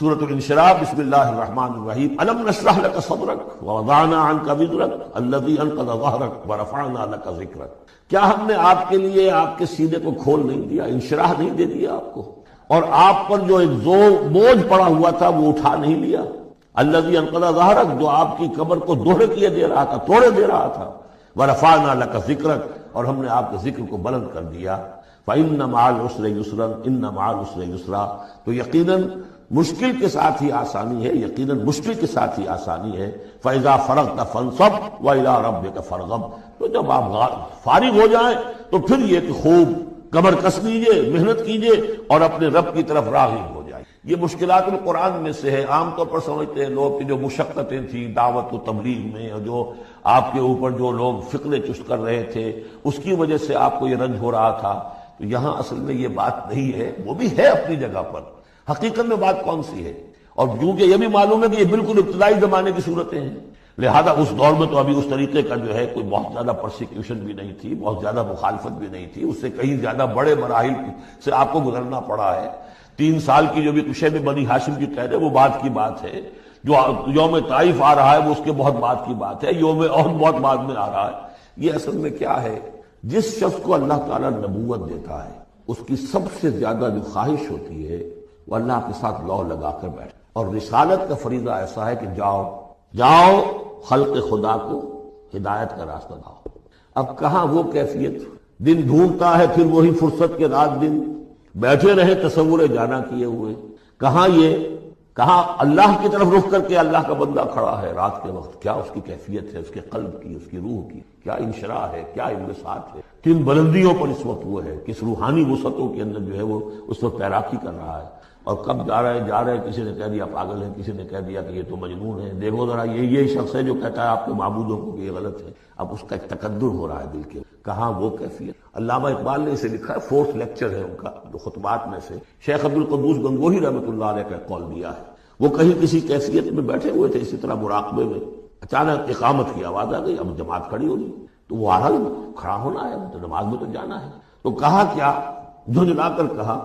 سورۃ الانشراح بسم اللہ الرحمن الرحیم الم نشرح لك صدرك ووضعنا عنك وزرك الذي انقض ظهرك ورفعنا لك ذکرك۔ کیا ہم نے آپ کے لیے آپ کے سینے کو کھول نہیں دیا، انشراح نہیں دے دیا آپ کو، اور آپ پر جو ایک بوجھ پڑا ہوا تھا وہ اٹھا نہیں لیا۔ الذي انقض ظهرك، جو آپ کی کمر کو دوہرے کیے دے رہا تھا، توڑے دے رہا تھا۔ ورفعنا لك ذکرك، اور ہم نے آپ کے ذکر کو بلند کر دیا۔ فإن مع العسر يسرا ان مع العسر يسرا، تو یقیناً مشکل کے ساتھ ہی آسانی ہے، یقیناً مشکل کے ساتھ ہی آسانی ہے۔ فإذا فرغت فانصب وإلى ربك فارغب، تو جب آپ فارغ ہو جائیں تو پھر یہ کہ خوب کمر کس لیجیے، محنت کیجیے اور اپنے رب کی طرف راغب ہو جائیں۔ یہ مشکلات القرآن میں سے ہے۔ عام طور پر سمجھتے ہیں لوگ کہ جو مشقتیں تھیں دعوت و تبلیغ میں، اور جو آپ کے اوپر جو لوگ فقرے چست کر رہے تھے اس کی وجہ سے آپ کو یہ رنج ہو رہا تھا، تو یہاں اصل میں یہ بات نہیں ہے، وہ بھی ہے اپنی جگہ پر، حقیقت میں بات کون سی ہے؟ اور کیونکہ یہ بھی معلوم ہے کہ یہ بالکل ابتدائی زمانے کی صورتیں ہیں، لہذا اس دور میں تو ابھی اس طریقے کا جو ہے کوئی بہت زیادہ پرسیکیوشن بھی نہیں تھی، بہت زیادہ مخالفت بھی نہیں تھی، اس سے کہیں زیادہ بڑے مراحل سے آپ کو گزرنا پڑا ہے۔ 3 سال کی جو بھی کشے میں بنی ہاشم کی قید ہے وہ بعد کی بات ہے، جو یوم طائف آ رہا ہے وہ اس کے بہت بعد کی بات ہے، یوم عہد بہت بعد میں آ رہا ہے۔ یہ اصل میں کیا ہے، جس شخص کو اللہ تعالیٰ نبوت دیتا ہے اس کی سب سے زیادہ جو خواہش ہوتی ہے وہ اللہ کے ساتھ لو لگا کر بیٹھے، اور رسالت کا فریضہ ایسا ہے کہ جاؤ خلق خدا کو ہدایت کا راستہ دکھاؤ۔ اب کہاں وہ کیفیت، دن ڈھونڈتا ہے پھر وہی فرصت کے رات دن بیٹھے رہے تصور جانا کیے ہوئے، کہاں اللہ کی طرف رخ کر کے اللہ کا بندہ کھڑا ہے رات کے وقت، کیا اس کی کیفیت ہے، اس کے قلب کی، اس کی روح کی، کیا انشراح ہے، کیا انبساط ہے، کن بلندیوں پر اس وقت وہ ہے، کس روحانی وسعتوں کے اندر جو ہے وہ اس وقت تیراکی کر رہا ہے، اور کب جا رہے کسی نے کہہ دیا پاگل ہے، کسی نے کہہ دیا کہ یہ تو مجنون ہے، دیکھو ذرا یہی شخص ہے جو کہتا ہے آپ کے معبودوں کو کہ یہ غلط ہے۔ اب اس کا ایک تقدر ہو رہا ہے دل کے، کہاں وہ کیفیت۔ علامہ اقبال نے اسے لکھا ہے، 4th لیکچر ہے ان کا جو خطبات میں سے، شیخ عبدالقدوس گنگوہی رحمۃ اللہ علیہ کا قول دیا ہے۔ وہ کہیں کسی کیفیت میں بیٹھے ہوئے تھے اسی طرح مراقبے میں، اچانک اقامت کی آواز آ گئی، اب جماعت کھڑی ہوگی تو وہ آ رہا کھڑا ہونا ہے، تو نماز میں تو جانا ہے، تو کہا کیا، جھنجھلا کر کہا،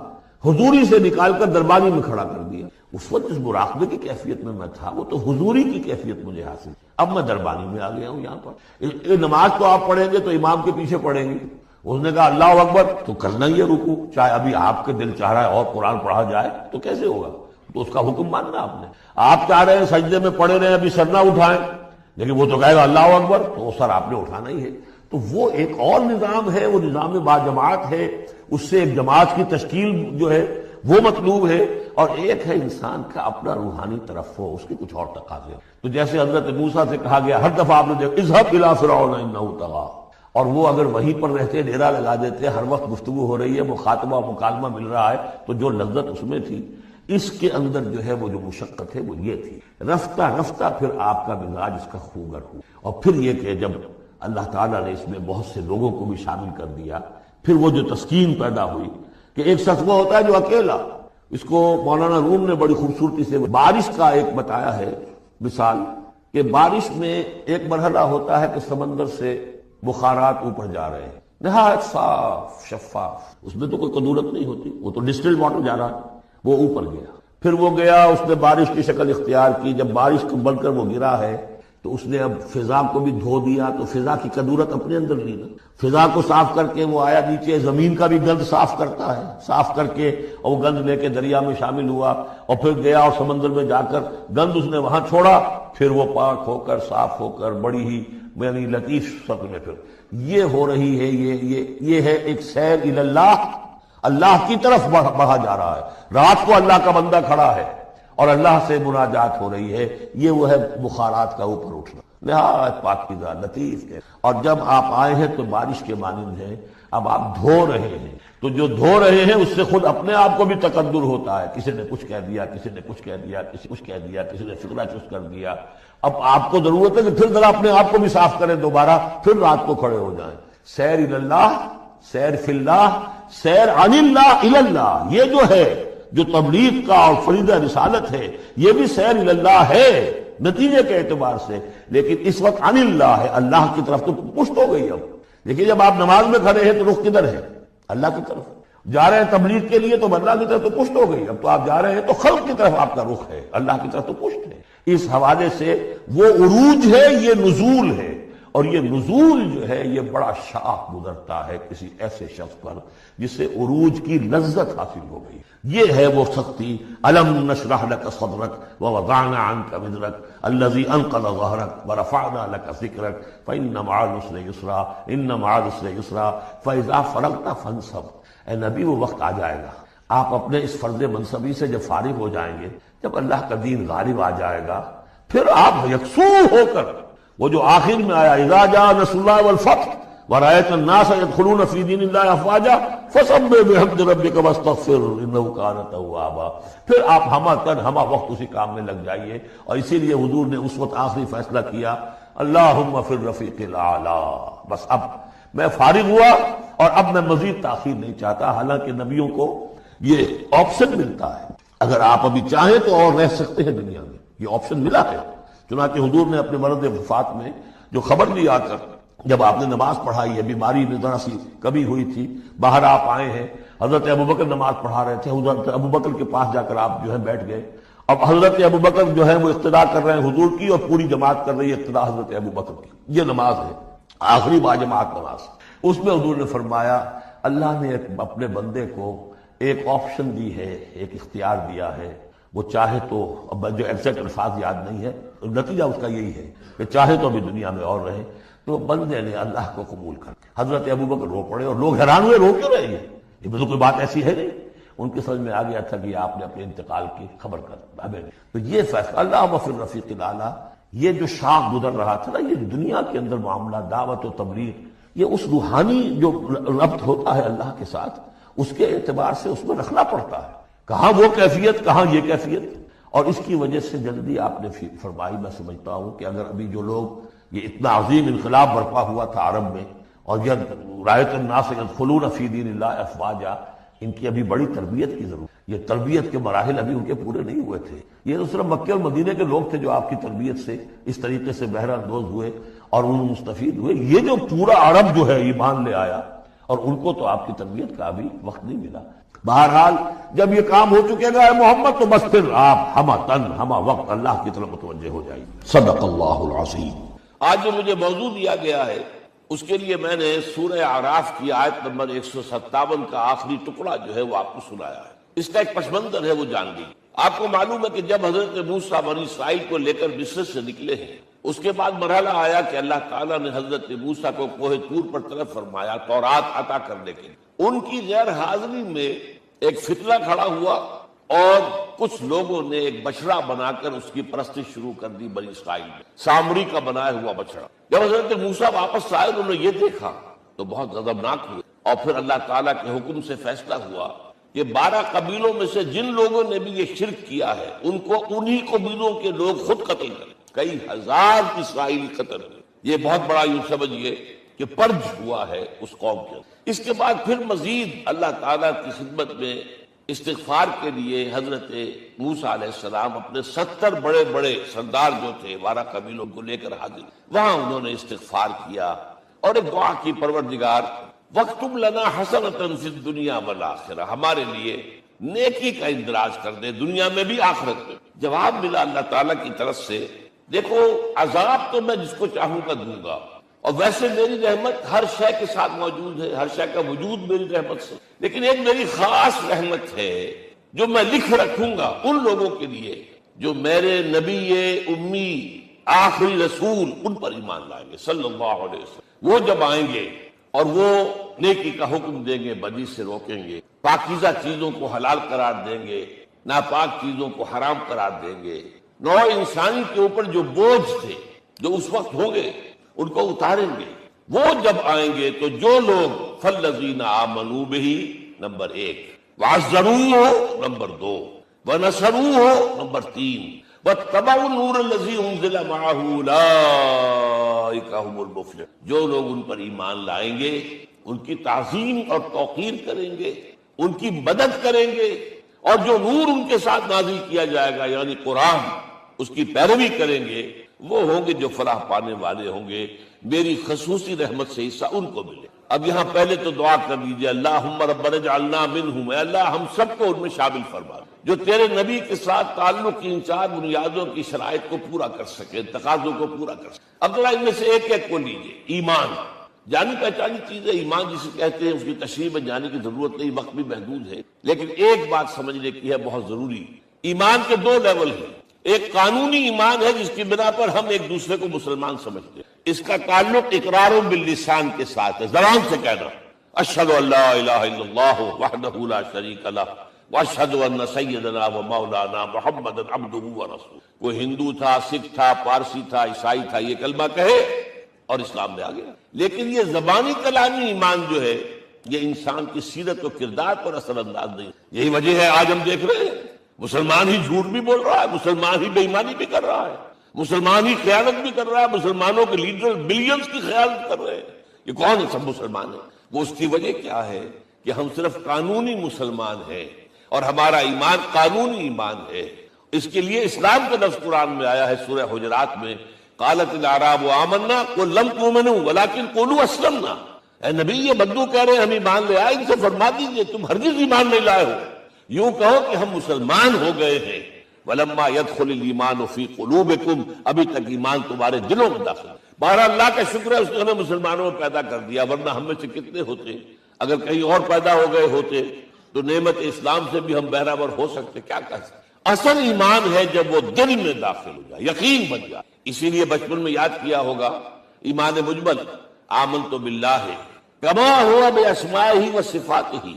حضوری سے نکال کر دربانی میں کھڑا کر دیا۔ اس وقت جس مراقبے کی کیفیت میں تھا وہ تو حضوری کی کیفیت مجھے حاصل، اب میں دربانی میں آ گیا ہوں یہاں پر۔ نماز تو آپ پڑھیں گے تو امام کے پیچھے پڑھیں گے، اس نے کہا اللہ اکبر تو کرنا ہی ہے رکوع، چاہے ابھی آپ کے دل چاہ رہا ہے اور قرآن پڑھا جائے تو کیسے ہوگا، تو اس کا حکم ماننا آپ نے۔ آپ چاہ رہے ہیں سجدے میں پڑے رہے ابھی سر نہ اٹھائیں، لیکن وہ تو کہے گا اللہ اکبر، تو وہ سر آپ نے اٹھانا ہی ہے۔ تو وہ ایک اور نظام ہے، وہ نظام باجماعت ہے، اس سے ایک جماعت کی تشکیل جو ہے وہ مطلوب ہے، اور ایک ہے انسان کا اپنا روحانی طرف ہو، اس کی کچھ اور تقاضے۔ تو جیسے حضرت موسیٰ سے کہا گیا، ہر دفعہ آپ نے دیکھا اذهب الى فرعون انه طغى، اور وہ اگر وہیں پر رہتے ڈیرا لگا دیتے، ہر وقت گفتگو ہو رہی ہے، مخاطبہ مکالمہ مل رہا ہے، تو جو لذت اس میں تھی، اس کے اندر جو ہے وہ جو مشقت ہے وہ یہ تھی۔ رفتہ رفتہ پھر آپ کا مزاج اس کا خوگر ہو، اور پھر یہ کہ جب اللہ تعالیٰ نے اس میں بہت سے لوگوں کو بھی شامل کر دیا، پھر وہ جو تسکین پیدا ہوئی کہ ایک شخص وہ ہوتا ہے جو اکیلا، اس کو مولانا روم نے بڑی خوبصورتی سے بارش کا ایک بتایا ہے مثال، کہ بارش میں ایک مرحلہ ہوتا ہے کہ سمندر سے بخارات اوپر جا رہے ہیں، نہایت صاف شفاف، اس میں تو کوئی قدورت نہیں ہوتی، وہ تو ڈسٹلڈ واٹر جا رہا ہے، وہ اوپر گیا، پھر وہ گیا، اس نے بارش کی شکل اختیار کی، جب بارش کو بن کر وہ گرا ہے تو اس نے اب فضا کو بھی دھو دیا، تو فضا کی قدورت اپنے اندر لی نا، فضا کو صاف کر کے وہ آیا نیچے، زمین کا بھی گند صاف کرتا ہے، صاف کر کے اور وہ گند لے کے دریا میں شامل ہوا، اور پھر گیا اور سمندر میں جا کر گند اس نے وہاں چھوڑا، پھر وہ پاک ہو کر صاف ہو کر بڑی ہی یعنی لطیف شکل میں پھر یہ ہو رہی ہے، یہ ہے ایک سیر الی اللہ، اللہ کی طرف بڑھا جا رہا ہے، رات کو اللہ کا بندہ کھڑا ہے اور اللہ سے مناجات ہو رہی ہے، یہ وہ ہے بخارات کا اوپر اٹھنا، نہایت پاکیزہ لطیف ہے۔ اور جب آپ آئے ہیں تو بارش کے مانند ہیں، اب آپ دھو رہے ہیں، تو جو دھو رہے ہیں اس سے خود اپنے آپ کو بھی تقدر ہوتا ہے، کسی نے کچھ کہہ دیا، کسی نے کچھ کہہ دیا، کسی نے فکرہ چست کر دیا، اب آپ کو ضرورت ہے کہ پھر ذرا اپنے آپ کو بھی صاف کریں دوبارہ، پھر رات کو کھڑے ہو جائیں۔ سیر الی اللہ، سیر فی اللہ، سیر عن اللہ الی اللہ، یہ جو ہے جو تبلیغ کا اور فریضہ رسالت ہے، یہ بھی سیر الی اللہ ہے نتیجے کے اعتبار سے، لیکن اس وقت عن اللہ ہے، اللہ کی طرف تو پشت ہو گئی اب، لیکن جب آپ نماز میں کھڑے ہیں تو رخ کدھر ہے؟ اللہ کی طرف، جا رہے ہیں تبلیغ کے لیے تو اللہ کی طرف تو پشت ہو گئی، اب تو آپ جا رہے ہیں تو خلق کی طرف آپ کا رخ ہے، اللہ کی طرف تو پشت ہے۔ اس حوالے سے وہ عروج ہے، یہ نزول ہے، اور یہ نزول جو ہے یہ بڑا شاق گزرتا ہے کسی ایسے شخص پر جسے عروج کی لذت حاصل ہو گئی۔ یہ ہے وہ سختی، الم نشرح لک صدرک ووضعنا عنک وزرک الذی انقض ظہرک ورفعنا لک ذکرک فإن مع العسر یسرا ان مع العسر یسرا فإذا فرغت فانصب۔ اے نبی وہ وقت آ جائے گا، آپ اپنے اس فرض منصبی سے جب فارغ ہو جائیں گے، جب اللہ کا دین غالب آ جائے گا، پھر آپ یکسو ہو کر وہ جو آخر میں آیا اذا جاء نصر اللہ والفتح ورأيت الناس يدخلون في دين الله افواجا فسبح بحمد ربك واستغفر انه كان توابا، پھر آپ ہمہ تن ہمہ وقت اسی کام میں لگ جائیے۔ اور اسی لیے حضور نے اس وقت آخری فیصلہ کیا، اللہم فی الرفیق الاعلی، بس اب میں فارغ ہوا اور اب میں مزید تاخیر نہیں چاہتا۔ حالانکہ نبیوں کو یہ آپشن ملتا ہے، اگر آپ ابھی چاہیں تو اور رہ سکتے ہیں دنیا میں، یہ آپشن ملا ہے۔ چنانچہ حضور نے اپنے مرض وفات میں جو خبر لی آ کر، جب آپ نے نماز پڑھائی ہے، بیماری میں ذرا سی کمی ہوئی تھی، باہر آپ آئے ہیں، حضرت ابوبکر نماز پڑھا رہے تھے، حضرت ابوبکر کے پاس جا کر آپ جو ہے بیٹھ گئے۔ اب حضرت ابوبکر جو ہے وہ اقتدا کر رہے ہیں حضور کی، اور پوری جماعت کر رہی ہے اقتدا حضرت ابوبکر کی۔ یہ نماز ہے، آخری باجماعت نماز۔ اس میں حضور نے فرمایا اللہ نے اپنے بندے کو ایک آپشن دی ہے، ایک اختیار دیا ہے، وہ چاہے تو، اب جو ایگزیکٹ الفاظ یاد نہیں ہے، نتیجہ اس کا یہی ہے کہ چاہے تو ابھی دنیا میں اور رہے، تو بندے نے اللہ کو قبول کر۔ حضرت ابوبکر رو پڑے، اور لوگ حیران ہوئے، رو کیوں رہے ہیں، یہ تو کوئی بات ایسی ہے نہیں۔ ان کی سمجھ میں آ گیا تھا کہ آپ نے اپنے انتقال کی خبر کر ہمیں، تو یہ فیصلہ اللہ فی الرفیق الاعلی، یہ جو شاخ گزر رہا تھا نا، یہ دنیا کے اندر معاملہ دعوت و تبلیغ، یہ اس روحانی جو ربط ہوتا ہے اللہ کے ساتھ، اس کے اعتبار سے اس میں رکھنا پڑتا ہے، کہاں وہ کیفیت، کہاں یہ کیفیت۔ اور اس کی وجہ سے جلدی آپ نے فرمائی، میں سمجھتا ہوں کہ اگر ابھی جو لوگ، یہ اتنا عظیم انقلاب برپا ہوا تھا عرب میں، اور یہ رأیت الناس يدخلون فی دین اللہ افواجا، ان کی ابھی بڑی تربیت کی ضرورت، یہ تربیت کے مراحل ابھی ان کے پورے نہیں ہوئے تھے۔ یہ تو صرف مکے اور مدینے کے لوگ تھے جو آپ کی تربیت سے اس طریقے سے بہرہ اندوز ہوئے اور ان مستفید ہوئے۔ یہ جو پورا عرب جو ہے ایمان لے آیا، اور ان کو تو آپ کی تربیت کا ابھی وقت نہیں ملا۔ بہرحال جب یہ کام ہو چکے گا اے محمد، تو بس پھر آپ ہمہ تن ہمہ وقت اللہ کی طرف متوجہ ہو جائیے۔ صدق اللہ العظیم۔ آج جو مجھے موضوع دیا گیا ہے، اس کے لیے میں نے سورہ اعراف کی آیت نمبر 157 کا آخری ٹکڑا جو ہے وہ آپ کو سنایا ہے۔ اس کا ایک پس منظر ہے، وہ جان لیجیے۔ آپ کو معلوم ہے کہ جب حضرت موسیٰ بنی اسرائیل کو لے کر مصر سے نکلے ہیں، اس کے بعد مرحلہ آیا کہ اللہ تعالیٰ نے حضرت موسیٰ کو کوہ طور پر طلب فرمایا تورات عطا کرنے کے لیے۔ ان کی غیر حاضری میں ایک فتنہ کھڑا ہوا، اور کچھ لوگوں نے ایک بچڑا بنا کر اس کی پرستش شروع کر دی بنی اسرائیل میں، سامری کا بنایا ہوا بچڑا۔ جب حضرت موسیٰ واپس آئے، انہوں نے یہ دیکھا تو بہت غضبناک ہوئے، اور پھر اللہ تعالیٰ کے حکم سے فیصلہ ہوا کہ 12 قبیلوں میں سے جن لوگوں نے بھی یہ شرک کیا ہے، ان کو انہی قبیلوں کے لوگ خود قتل کریں۔ کئی ہزار اسرائیلی قتل ہوئے۔ یہ بہت بڑا یوں سمجھیے کہ پرج ہوا ہے اس قوم کے۔ اس کے بعد پھر مزید اللہ تعالیٰ کی خدمت میں استغفار کے لیے حضرت موسیٰ علیہ السلام اپنے 70 بڑے بڑے سردار جو تھے 12 قبیلوں کو لے کر حاضر، وہاں انہوں نے استغفار کیا اور ایک دعا کی، پروردگار وَاكْتُبْ لَنَا حَسَنَةً فِي الدُّنْيَا وَالْآخِرَةِ، ہمارے لیے نیکی کا اندراج کر دے، دنیا میں بھی آخرت میں۔ جواب ملا اللہ تعالیٰ کی طرف سے، دیکھو عذاب تو میں جس کو چاہوں گا دوں گا، اور ویسے میری رحمت ہر شے کے ساتھ موجود ہے، ہر شے کا وجود میری رحمت سے، لیکن ایک میری خاص رحمت ہے جو میں لکھ رکھوں گا ان لوگوں کے لیے جو میرے نبی امی آخری رسول ان پر ایمان لائیں گے صلی اللہ علیہ وسلم۔ وہ جب آئیں گے اور وہ نیکی کا حکم دیں گے، بدی سے روکیں گے، پاکیزہ چیزوں کو حلال قرار دیں گے، ناپاک چیزوں کو حرام قرار دیں گے، نوع انسانی کے اوپر جو بوجھ تھے جو اس وقت ہوں گے ان کو اتاریں گے۔ وہ جب آئیں گے تو جو لوگ فالذین آمنوا بہ نمبر 1، وعزروہ نمبر 2، ونصروہ نمبر 3، واتبعوا النور الذی انزل معہ اولئک هم المفلحون، جو لوگ ان پر ایمان لائیں گے، ان کی تعظیم اور توقیر کریں گے، ان کی مدد کریں گے، اور جو نور ان کے ساتھ نازل کیا جائے گا یعنی قرآن، اس کی پیروی کریں گے، وہ ہوں گے جو فلاح پانے والے ہوں گے۔ میری خصوصی رحمت سے حصہ ان کو ملے۔ اب یہاں پہلے تو دعا کر لیجیے، اللہم ربنا اجعلنا منہم، اے اللہ ہم سب کو ان میں شامل فرما جو تیرے نبی کے ساتھ تعلق کی ان چار بنیادوں کی شرائط کو پورا کر سکے، تقاضوں کو پورا کر سکے۔ اب ذرا ان میں سے ایک ایک کو لیجیے۔ ایمان جانی پہچانی چیز ہے، ایمان جسے کہتے ہیں، اس کی تشریح میں جانے کی ضرورت نہیں، وقت بھی محدود ہے، لیکن ایک بات سمجھنے کی ہے بہت ضروری۔ ایمان کے دو لیول ہیں، ایک قانونی ایمان ہے جس کی بنا پر ہم ایک دوسرے کو مسلمان سمجھتے ہیں، اس کا تعلق اقرار باللسان کے ساتھ ہے، زبان سے کہنا اشہد ان لا الہ الا اللہ وحدہ لا شریک لہ واشہد ان سیدنا و مولانا محمد عبدہ ورسولہ۔ کوئی ہندو تھا، سکھ تھا، پارسی تھا، عیسائی تھا، یہ کلمہ کہے اور اسلام میں آ گیا۔ لیکن یہ زبانی کلامی ایمان جو ہے یہ انسان کی سیرت و کردار پر اثر انداز نہیں۔ یہی وجہ ہے آج ہم دیکھ رہے ہیں مسلمان ہی جھوٹ بھی بول رہا ہے، مسلمان ہی بے ایمانی بھی کر رہا ہے، مسلمان ہی خیانت بھی کر رہا ہے، مسلمانوں کے لیڈر بلینز کی خیانت کر رہے ہیں۔ یہ کون ہے؟ سب مسلمان ہیں۔ وہ اس کی وجہ کیا ہے کہ ہم صرف قانونی مسلمان ہیں اور ہمارا ایمان قانونی ایمان ہے۔ اس کے لیے اسلام کا لفظ قرآن میں آیا ہے سورہ حجرات میں، قالت الاعراب آمنا قل لم تؤمنوا ولكن قولوا اسلمنا۔ اے نبی یہ بدو کہہ رہے ہیں ہم ایمان لے آئے، ان سے فرما دیجئے تم ہرگز ایمان نہیں لائے ہو، یوں کہو کہ ہم مسلمان ہو گئے ہیں۔ ولما يدخل الايمان في قلوبكم، ابھی تک ایمان تمہارے دلوں میں داخل۔ بہرحال اللہ کا شکر ہے اس نے ہمیں مسلمانوں میں پیدا کر دیا، ورنہ ہم میں سے کتنے ہوتے اگر کہیں اور پیدا ہو گئے ہوتے تو نعمت اسلام سے بھی ہم بہرہور ہو سکتے، کیا کہہ سکتے۔ اصل ایمان ہے جب وہ دل میں داخل ہو جائے، یقین بن جائے۔ اسی لیے بچپن میں یاد کیا ہوگا ایمان مجمل، آمنت باللہ کما ہوا باسمائہ و صفاتہ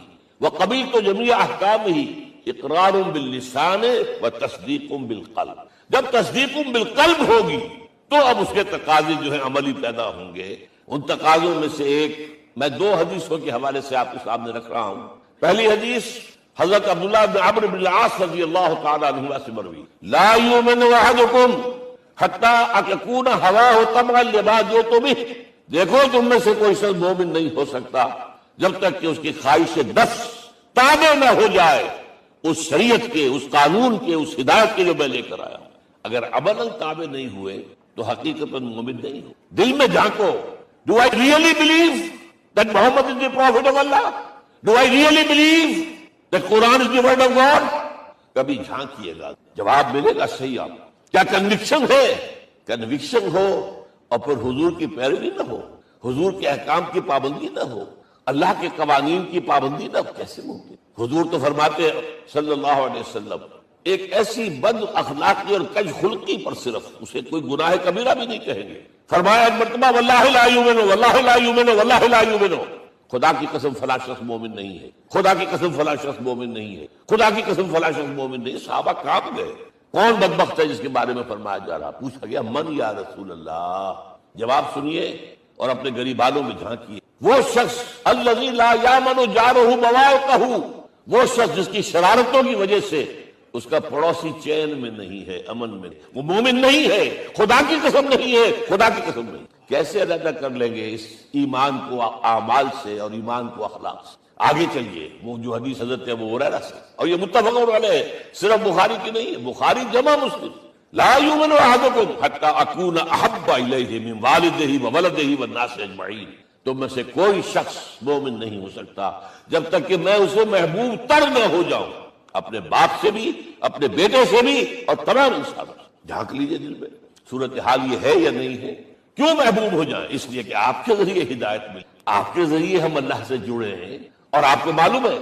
وقبلت جمیع احکامہ اقرار باللسان و تصدیق بالقلب۔ جب تصدیق بالقلب ہوگی تو اب اس کے تقاضے جو ہیں عملی پیدا ہوں گے۔ ان تقاضوں میں سے ایک میں دو حدیثوں کے حوالے سے آپ کے سامنے رکھ رہا ہوں۔ پہلی حدیث حضرت عبداللہ بن عمرو بن العاص رضی اللہ تعالی عنہما سے مروی، لا یؤمن احدکم حتی اکون ہواہ طمعا لما جئت بہ۔ دیکھو تم میں سے کوئی شخص مومن نہیں ہو سکتا جب تک کہ اس کی خواہش نفس تابع نہ ہو جائے اس شریعت کے، اس قانون کے، اس ہدایت کے جو میں لے کر آیا ہوں۔ اگر عملاً تابع نہیں ہوئے تو حقیقتاً مومن نہیں ہو۔ دل میں جھانکو، Do I really believe that Muhammad is the prophet of Allah? Do I really believe that Quran is the word of God? کبھی جھانکیے گا، جواب ملے گا صحیح۔ آپ کیا کنوکشن ہے؟ کنوکشن ہو اور پھر حضور کی پیروی نہ ہو، حضور کے احکام کی پابندی نہ ہو، اللہ کے قوانین کی پابندی نہ ہو، کیسے ممکن؟ حضور تو فرماتے ہیں صلی اللہ علیہ وسلم ایک ایسی بد اخلاقی اور کج خلقی پر صرف اسے کوئی گناہ کبیرہ بھی نہیں کہیں گے۔ فرمایا ایک مرتبہ واللہ لا یؤمن واللہ لا یؤمن واللہ لا یؤمن، خدا کی قسم فلاں شخص مومن نہیں ہے، خدا کی قسم فلاں شخص مومن نہیں ہے، خدا کی قسم فلاں شخص مومن نہیں۔ صحابہ کانپ گئے، کون بدبخت ہے جس کے بارے میں فرمایا جا رہا؟ پوچھا گیا من یا رسول اللہ؟ جواب سنیے اور اپنے غریبانوں میں جھانکیے۔ وہ شخص الذی لا یامن جارہ بوائقہ، وہ شخص جس کی شرارتوں کی وجہ سے اس کا پڑوسی چین میں نہیں ہے، امن میں نہیں، وہ مومن نہیں ہے، خدا کی قسم نہیں ہے، خدا کی قسم نہیں۔ کیسے علیحدہ کر لیں گے اس ایمان کو اعمال سے اور ایمان کو اخلاق سے؟ آگے چلیے، وہ جو حدیث حضرت ابو ہریرہ سے، اور یہ متفق علیہ صرف بخاری کی نہیں ہے، بخاری جمع مسلم، لا یؤمن احدکم حتی اکون احب الیہ من والدہ وولدہ والناس اجمعین۔ تم میں سے کوئی شخص مومن نہیں ہو سکتا جب تک کہ میں اسے محبوب تر نہ ہو جاؤں، اپنے باپ سے بھی، اپنے بیٹے سے بھی، اور تمام انسانوں سے۔ جھانک لیجئے دل میں صورتحال یہ ہے یا نہیں ہے۔ کیوں محبوب ہو جائیں؟ اس لیے کہ آپ کے ذریعے ہدایت ملی، آپ کے ذریعے ہم اللہ سے جڑے ہیں، اور آپ کو معلوم ہے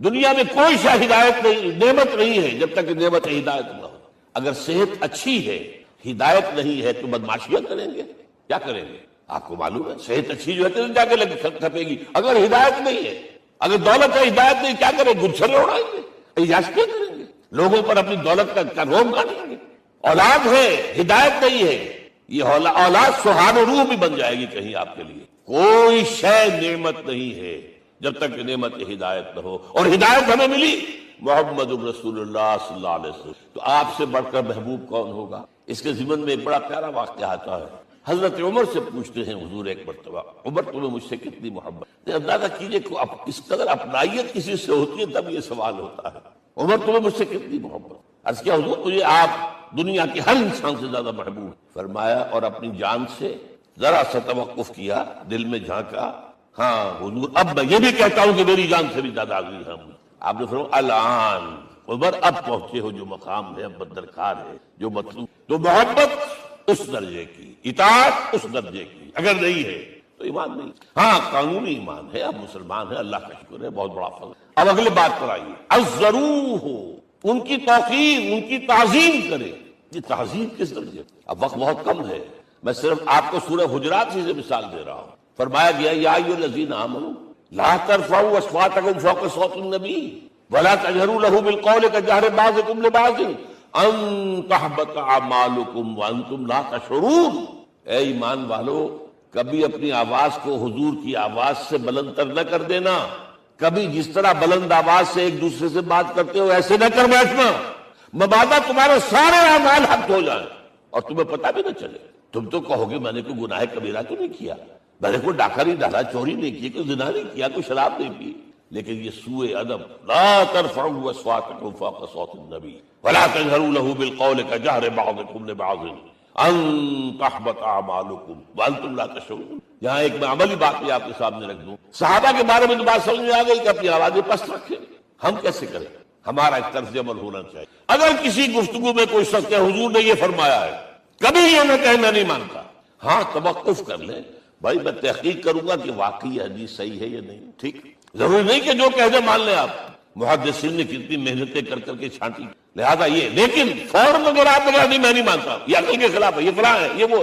دنیا میں کوئی شاہ ہدایت نہیں، نعمت نہیں ہے جب تک کہ نعمت ہدایت نہ ہو۔ اگر صحت اچھی ہے، ہدایت نہیں ہے تو بدماشیاں کریں گے، کیا کریں گے؟ آپ کو معلوم ہے صحت اچھی جو ہے تو جا کے لگے کھپے گی، اگر ہدایت نہیں ہے، اگر دولت ہے ہدایت نہیں، کیا کریں؟ گلچھر اڑائیں گے، عیاشیاں کریں گے، لوگوں پر اپنی دولت کا روم گاڑیں گے۔ اولاد ہے، ہدایت نہیں ہے، یہ اولاد سہان و روح بھی بن جائے گی کہیں آپ کے لیے۔ کوئی شے نعمت نہیں ہے جب تک کہ نعمت ہدایت نہ ہو، اور ہدایت ہمیں ملی محمد رسول اللہ صلی اللہ علیہ وسلم۔ تو آپ سے بڑھ کر محبوب کون ہوگا؟ اس کے ضمن میں ایک بڑا پیارا واقعہ آتا ہے۔ حضرت عمر سے پوچھتے ہیں حضور ایک مرتبہ، عمر تمہیں مجھ سے کتنی محبت؟ اندازہ کیجئے کس قدر اپنائیت کسی سے ہوتی ہے تب یہ سوال ہوتا ہے، عمر تمہیں مجھ سے کتنی محبت؟ عرض کیا حضور مجھے آپ دنیا کے ہر انسان سے زیادہ محبوب ہیں۔ فرمایا اور اپنی جان سے ذرا سا توقف کیا، دل میں جھانکا، ہاں حضور اب میں یہ بھی کہتا ہوں کہ میری جان سے بھی زیادہ عزیز ہم. آپ نے فرمایا الان عمر اب پہنچے ہو جو مقام ہے، اب درکار ہے جو مطلوب. تو محبت اس درجے کی، اطاعت اس درجے کی اگر نہیں ہے تو ایمان نہیں. ہاں قانونی ایمان ہے، اب مسلمان ہے، اللہ کا شکر ہے، بہت بڑا فضل. اب اگلے بات پر آئیے، الضروح ان کی توقیر، ان کی تعظیم کرے. یہ تعظیم کس درجے؟ اب وقت بہت کم ہے، میں صرف آپ کو سورہ حجرات سے مثال دے رہا ہوں. فرمایا گیا یا ایھا الذین آمنوا لا ترفعوا اصواتکم فوق صوت النبی ولا تجهروا له بالقول كجهر بعضكم لبعض ان تحبط اعمالکم وانتم لا تشعرون. اے ایمان والو، کبھی اپنی آواز کو حضور کی آواز سے بلند تر نہ کر دینا. کبھی جس طرح بلند آواز سے ایک دوسرے سے بات کرتے ہو ایسے نہ کر بیٹھنا، مبادا تمہارے سارے اعمال حق ہو جائیں اور تمہیں پتہ بھی نہ چلے. تم تو کہو گے میں نے کوئی گناہ کبیرہ تو نہیں کیا، میں نے کوئی ڈاکہ نہیں ڈالا، چوری نہیں کی، کوئی زنا نہیں کیا، کوئی شراب نہیں پی. لیکن یہ سوء ادب، لا ترفعوا اصواتکم فوق صوت النبی ولا تجهروا له بالقول كجهر بعضكم لبعض ان تحبط اعمالکم وانتم لا تشعرون. یہاں ایک میں عملی بات بھی آپ کے سامنے رکھ دوں. صحابہ کے بارے میں تو بات سمجھ میں آ گئی کہ اپنی آوازیں پست رکھیں. ہم کیسے کریں؟ ہمارا ایک طرز عمل ہونا چاہیے. اگر کسی گفتگو میں کوئی شخص کہ حضور نے یہ فرمایا ہے، کبھی یہ نہ کہے میں نہیں مانتا. ہاں توقف کر لیں، بھائی میں تحقیق کروں گا کہ واقعی حدیث صحیح ہے یا نہیں. ٹھیک، ضروری نہیں کہ جو کہہ دے مان لیں. آپ محدثین نے کتنی محنتیں کر کر کے چھانٹی، لہذا یہ. لیکن فوراً اگر آپ نے کہا نہیں میں نہیں مانتا، یہ عقل کے خلاف ہے، یہ فلاں ہے، یہ وہ،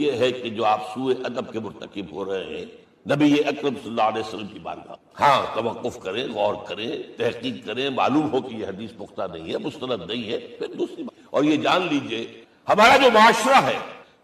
یہ ہے کہ جو آپ سوء ادب کے مرتکب ہو رہے ہیں نبی اکرم صلی اللہ علیہ وسلم کی بارگاہ. ہاں توقف کریں، غور کریں، تحقیق کریں، معلوم ہو کہ یہ حدیث پختہ نہیں ہے، مستند نہیں ہے، پھر دوسری بات. اور یہ جان لیجئے ہمارا جو معاشرہ ہے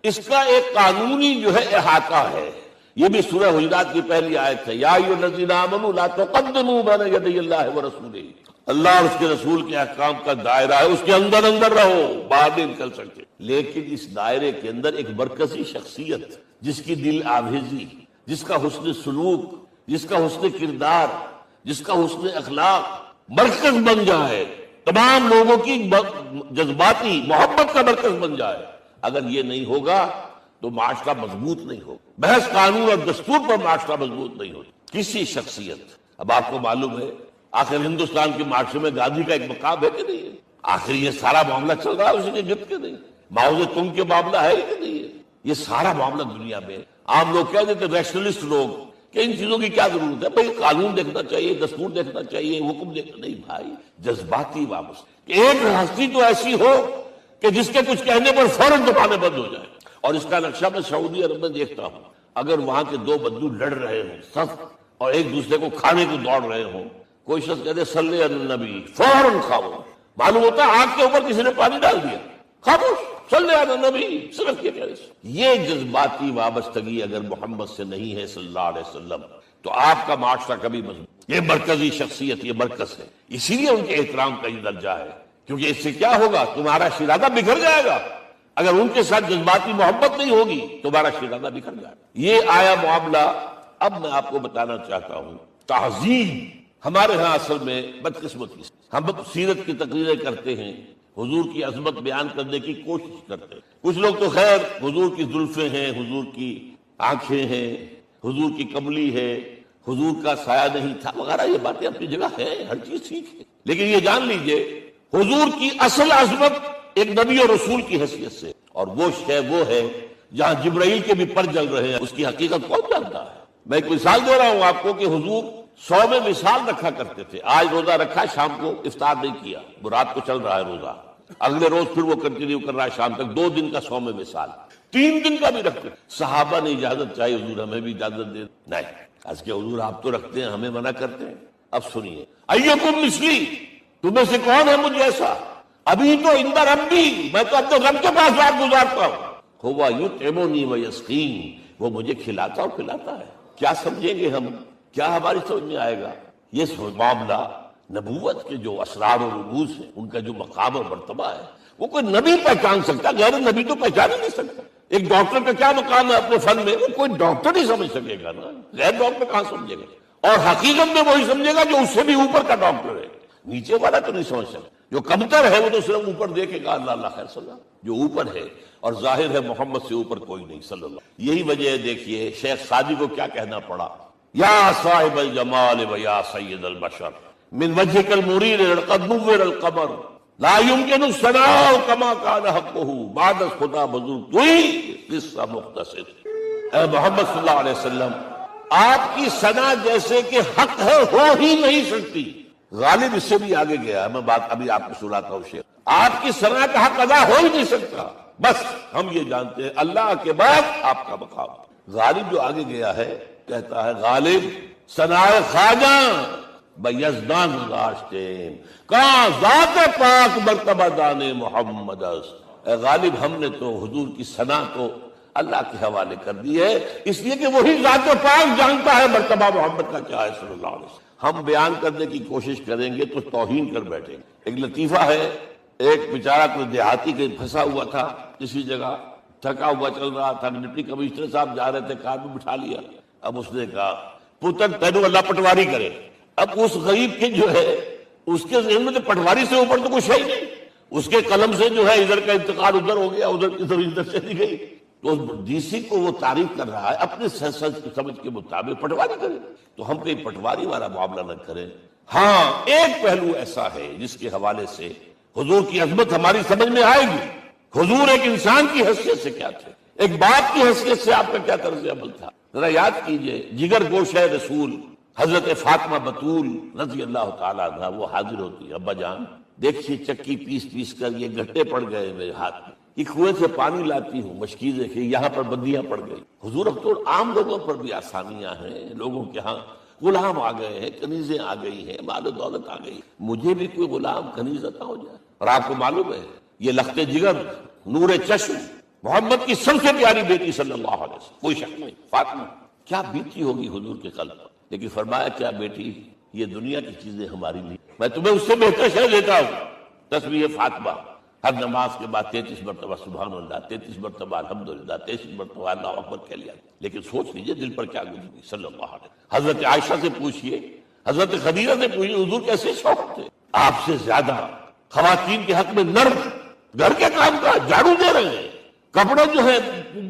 اس کا ایک قانونی جو ہے احاطہ ہے. یہ بھی سورہ حجرات کی پہلی آیت ہے، یا ایھا الذین آمنوا لا تقدموا بین یدی اللہ ورسولہ. اللہ اور اس کے رسول کے احکام کا دائرہ ہے، اس کے اندر اندر رہو، باہر نہیں نکل سکتے. لیکن اس دائرے کے اندر ایک مرکزی شخصیت جس کی دل آویزی، جس کا حسن سلوک، جس کا حسن کردار، جس کا حسن اخلاق مرکز بن جائے، تمام لوگوں کی جذباتی محبت کا مرکز بن جائے. اگر یہ نہیں ہوگا تو معاشرہ مضبوط نہیں ہوگا. بحث قانون اور دستور پر معاشرہ مضبوط نہیں ہوگا. کسی شخصیت، اب آپ کو معلوم ہے آخر ہندوستان کے معاشرے میں گاندھی کا ایک مقام ہے کہ نہیں ہے؟ آخر یہ سارا معاملہ چل رہا ہے اسی کے گرد کے نہیں؟ ماؤ زے تنگ کے معاملہ ہے کہ نہیں ہے؟ یہ سارا معاملہ دنیا میں عام لوگ کہہ دیتے، ریشنلسٹ لوگ، کہ ان چیزوں کی کیا ضرورت ہے؟ بھائی قانون دیکھنا چاہیے، دستور دیکھنا چاہیے، حکم دیکھنا نہیں. بھائی جذباتی وابستہ کہ ایک ہستی تو ایسی ہو کہ جس کے کچھ کہنے پر فوراً زبانیں بند ہو جائیں. اور اس کا نقشہ میں سعودی عرب میں دیکھتا ہوں، اگر وہاں کے دو بدو لڑ رہے ہوں سخت اور ایک دوسرے کو کھانے کو دوڑ رہے ہوں، کوئی شخص کہتے صلی علی النبی، فوراً خاموش. معلوم ہوتا ہے آگ کے اوپر کسی نے پانی ڈال دیا، خاموش، صلی علی النبی، صرف یہ کہہ. یہ جذباتی وابستگی اگر محمد سے نہیں ہے صلی اللہ علیہ وسلم تو آپ کا معاشرہ کبھی مضبوط. یہ مرکزی شخصیت، یہ مرکز ہے، اسی لیے ان کے احترام کا یہ درجہ ہے. کیونکہ اس سے کیا ہوگا؟ تمہارا شیرازہ بکھر جائے گا. اگر ان کے ساتھ جذباتی محبت نہیں ہوگی تمہارا شیرازہ بکھر جائے گا. یہ آیا معاملہ. اب میں آپ کو بتانا چاہتا ہوں تعظیم ہمارے ہاں اصل میں بدقسمتی. ہم سیرت کی تقریریں کرتے ہیں، حضور کی عظمت بیان کرنے کی کوشش کرتے ہیں. کچھ لوگ تو خیر حضور کی زلفیں ہیں، حضور کی آنکھیں ہیں، حضور کی کملی ہے، حضور کا سایہ نہیں تھا وغیرہ، یہ باتیں اپنی جگہ ہیں، ہر چیز ٹھیک ہے. لیکن یہ جان لیجئے حضور کی اصل عظمت ایک نبی اور رسول کی حیثیت سے، اور وہ شے وہ ہے جہاں جبرائیل کے بھی پر جل رہے ہیں، اس کی حقیقت کون جانتا ہے؟ میں ایک مثال دے رہا ہوں آپ کو کہ حضور 100 میں مثال رکھا کرتے تھے. آج روزہ رکھا، شام کو افطار نہیں کیا، وہ رات کو چل رہا ہے روزہ، اگلے روز پھر وہ کنٹینیو کر رہا ہے شام تک. 2 دن کا 100 میں مثال، 3 دن کا بھی رکھتے. صحابہ نے اجازت چاہیے، حضور ہمیں بھی اجازت دے. نہیں، اس کے حضور آپ تو رکھتے ہیں، ہمیں منع کرتے ہیں. اب سنیے، ایکم مثلی، تمہیں سے کون ہے مجھ جیسا؟ ابھی تو اندر ربی، میں تو اپنے رب کے پاس رات گزارتا ہوں. ہوا یطعمنی ویسقین، وہ مجھے کھلاتا اور پلاتا ہے. کیا سمجھیں گے ہم؟ کیا ہماری سمجھ میں آئے گا؟ یہ معاملہ نبوت کے جو اسرار و رموز ہیں، ان کا جو مقام اور مرتبہ ہے، وہ کوئی نبی پہچان سکتا، غیر نبی تو پہچان ہی نہیں سکتا. ایک ڈاکٹر کا کیا مقام ہے اپنے فن میں، وہ کوئی ڈاکٹر نہیں سمجھ سکے گا نا، غیر ڈاکٹر کہاں سمجھے گا؟ اور حقیقت میں وہی سمجھے گا جو اس سے بھی اوپر کا ڈاکٹر ہے، نیچے والا تو نہیں سمجھ سکتا. جو کمتر ہے وہ تو صرف اوپر دیکھے گا اللہ اللہ خیر صلی اللہ، جو اوپر ہے اور ظاہر ہے محمد سے اوپر کوئی نہیں صلی اللہ۔ یہی وجہ ہے دیکھیے شیخ سعدی کو کیا کہنا پڑا، یا صاحب الجمال و یا سید البشر من وجهك المرير قد نور القمر لا يمكن الثناء كما كان حقه بعد خدا بزرگ توئی قصہ مختصر۔ اے محمد صلی اللہ علیہ وسلم آپ کی ثنا جیسے کہ حق ہے ہو ہی نہیں سکتی۔ غالب اس سے بھی آگے گیا، میں بات ابھی آپ کو سناتا ہوں شیخ، آپ کی ثنا کا حق ادا ہو ہی نہیں سکتا، بس ہم یہ جانتے ہیں اللہ کے بعد آپ کا مقام۔ غالب جو آگے گیا ہے کہتا ہے غالب ثنا خواجہ بیزدان گزاشتیم کہاں ذات پاک مرتبہ دان محمد است۔ اے غالب ہم نے تو حضور کی ثنا تو اللہ کے حوالے کر دی ہے، اس لیے کہ وہی ذات پاک جانتا ہے مرتبہ محمد کا کیا ہے صلی اللہ علیہ وسلم۔ ہم بیان کرنے کی کوشش کریں گے تو توہین کر بیٹھیں گے۔ ایک لطیفہ ہے، ایک بیچارہ کوئی دیہاتی کے پھنسا ہوا تھا کسی جگہ، تھکا ہوا چل رہا تھا، ڈپٹی کمشنر صاحب جا رہے تھے، کار میں بٹھا لیا۔ اب اس نے کہا پتر تینوں اللہ پٹواری کرے۔ اب اس غریب کے جو ہے اس کے ذہن میں تو پٹواری سے اوپر تو کچھ ہے ہی نہیں، اس کے قلم سے جو ہے ادھر کا انتقال ادھر ہو گیا، ادھر کی طرف ادھر چلی گئی، تو ڈی سی کو وہ تعریف کر رہا ہے اپنے سمجھ کے مطابق پٹواری کرے، تو ہم کہیں پٹواری والا معاملہ نہ کریں۔ ہاں ایک پہلو ایسا ہے جس کے حوالے سے حضور کی عظمت ہماری سمجھ میں آئے گی۔ حضور ایک انسان کی حیثیت سے کیا تھے، ایک باپ کی حیثیت سے آپ کا کیا طرز عمل تھا، ذرا یاد کیجئے۔ جگر گوش ہے رسول حضرت فاطمہ بطول رضی اللہ تعالیٰ عنہ وہ حاضر ہوتی ہے، ابا جان دیکھیے چکی پیس پیس کر یہ گھٹے پڑ گئے میرے ہاتھ میں، یہ کنویں سے پانی لاتی ہوں، مشکیز دیکھیے یہاں پر بندیاں پڑ گئی۔ حضور اب تو عام لوگوں پر بھی آسانیاں ہیں، لوگوں کے ہاں غلام آ گئے ہیں، کنیزیں آ گئی ہیں، مال و دولت آ گئی، مجھے بھی کوئی غلام کنیز عطا ہو جائے۔ اور آپ کو معلوم ہے یہ لخت جگر نور چشم محمد کی سب سے پیاری بیٹی صلی اللہ علیہ وسلم، کوئی شک نہیں، فاطمہ کیا بیتی ہوگی حضور کے قلب پر، لیکن فرمایا کیا بیٹی یہ دنیا کی چیزیں ہماری نہیں، میں تمہیں اس سے بہتر شے دیتا ہوں، تسبیح فاطمہ ہر نماز کے بعد 33 مرتبہ سبحان اللہ، 33 مرتبہ الحمدللہ، 33 مرتبہ اللہ اکبر کہہ لیا، لیکن سوچ لیجئے دل پر کیا گزری صلی اللہ علیہ وسلم۔ حضرت عائشہ سے پوچھئے، حضرت خدیجہ سے پوچھئے حضور کیسے شوق تھے، آپ سے زیادہ خواتین کے حق میں نرم، گھر کے کام کا جھاڑو دے رہے ہیں، کپڑے جو ہے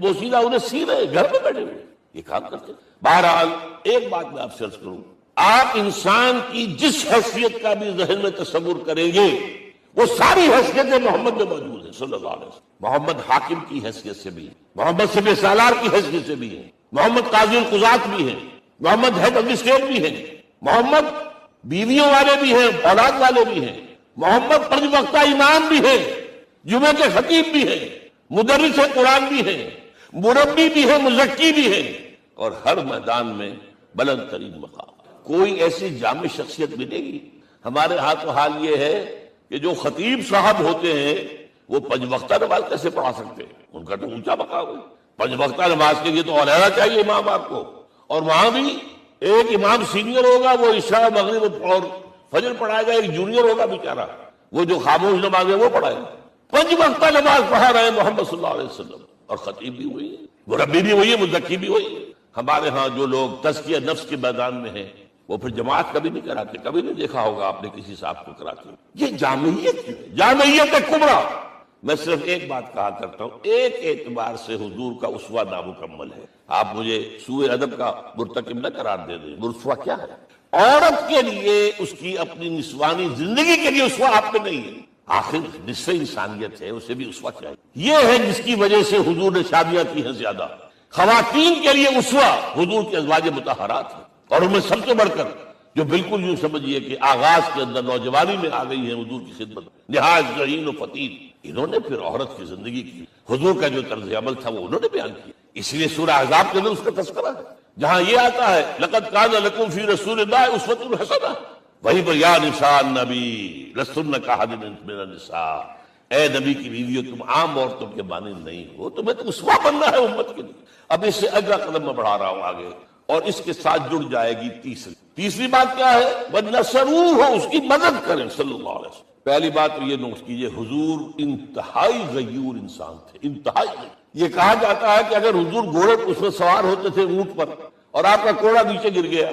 بوسیدہ انہیں سی رہے، گھر میں بیٹھے ہوئے یہ کام کرتے۔ بہرحال ایک بات میں آپ سے عرض کروں، آپ انسان کی جس حیثیت کا بھی ذہن میں تصور کریں گے وہ ساری حیثیتیں محمد میں موجود ہیں صلی اللہ علیہ وسلم۔ محمد حاکم کی حیثیت سے بھی، محمد سپہ سالار کی حیثیت سے بھی ہیں، محمد قاضی القضات بھی ہیں، محمد ہیڈ آف اسٹیٹ بھی ہیں، محمد بیویوں والے بھی ہیں، اولاد والے بھی ہیں، محمد 5 وقتہ امام بھی ہیں، جمعے کے خطیب بھی ہیں، مدرس قرآن بھی ہیں، مربی بھی ہیں، مزکی بھی ہیں، اور ہر میدان میں بلند ترین مقام۔ کوئی ایسی جامع شخصیت ملے گی؟ ہمارے ہاتھ و حال یہ ہے کہ جو خطیب صاحب ہوتے ہیں وہ 5 وقتہ نماز کیسے پڑھا سکتے ہیں، ان کا تو اونچا مقام ہے۔ 5 وقتہ نماز کے لیے تو علیحدہ چاہیے امام آپ کو، اور وہاں بھی ایک امام سینئر ہوگا وہ عشاء مغرب اور فجر پڑھائے گا، ایک جونیئر ہوگا بیچارہ وہ جو خاموش نماز ہے وہ پڑھائے گا۔ 5 وقتہ نماز پڑھا رہے ہیں محمد صلی اللہ علیہ وسلم، اور خطیب بھی ہوئی ہے، مربی بھی ہوئی ہے، مزکی بھی ہوئی ہے۔ ہمارے ہاں جو لوگ تزکیہ نفس کے میدان میں ہیں وہ پھر جماعت کبھی نہیں کراتے، کبھی نہیں دیکھا ہوگا آپ نے کسی صاحب کو کراتے۔ یہ جامعیت ہے، جامعیت کبریٰ۔ میں صرف ایک بات کہا کرتا ہوں، ایک اعتبار سے حضور کا اسوہ نامکمل ہے۔ آپ مجھے سوء ادب کا مرتکب نہ قرار دے دیں، اسوہ کیا ہے؟ عورت کے لیے اس کی اپنی نسوانی زندگی کے لیے اسوہ آپ میں نہیں ہے، آخر نصف انسانیت ہے، اسے بھی اسوہ چاہیے۔ یہ ہے جس کی وجہ سے حضور نے شادیاں کی ہیں زیادہ۔ خواتین کے لیے اسوہ حضور کے ازواج مطہرات ہیں، اور ان میں سب سے بڑھ کر جو بالکل یوں سمجھیے کہ آغاز کے اندر نوجوانی میں آ گئی ہے حضور کی خدمت، نہایت ذہین و فتید، انہوں نے پھر عورت کی زندگی کی، حضور کا جو طرز عمل تھا وہ انہوں نے بیان کیا۔ اس لیے سورہ احزاب کے اندر اس کا تذکرہ ہے، جہاں یہ آتا ہے لقد کان لکم فی رسول اللہ اسوۃ حسنہ، وہیں پر یا نساء النبی لستن کاحد من النساء، اے نبی کی بیویوں تم عام عورتوں کے مانند نہیں ہو، تمہیں تو اسوہ بننا ہے امت کے لیے۔ اب اس سے اگلا قدم میں بڑھا رہا ہوں آگے، اور اس کے ساتھ جڑ جائے گی تیسری بات کیا ہے؟ وَنَصَرُوهُ، اس کی مدد کریں صلی اللہ علیہ وسلم۔ پہلی بات تو یہ نوٹ کیجئے، حضور انتہائی غیور انسان تھے، انتہائی غیور۔ یہ کہا جاتا ہے کہ اگر حضور گھوڑے اس میں سوار ہوتے تھے اونٹ پر، اور آپ کا کوڑا نیچے گر گیا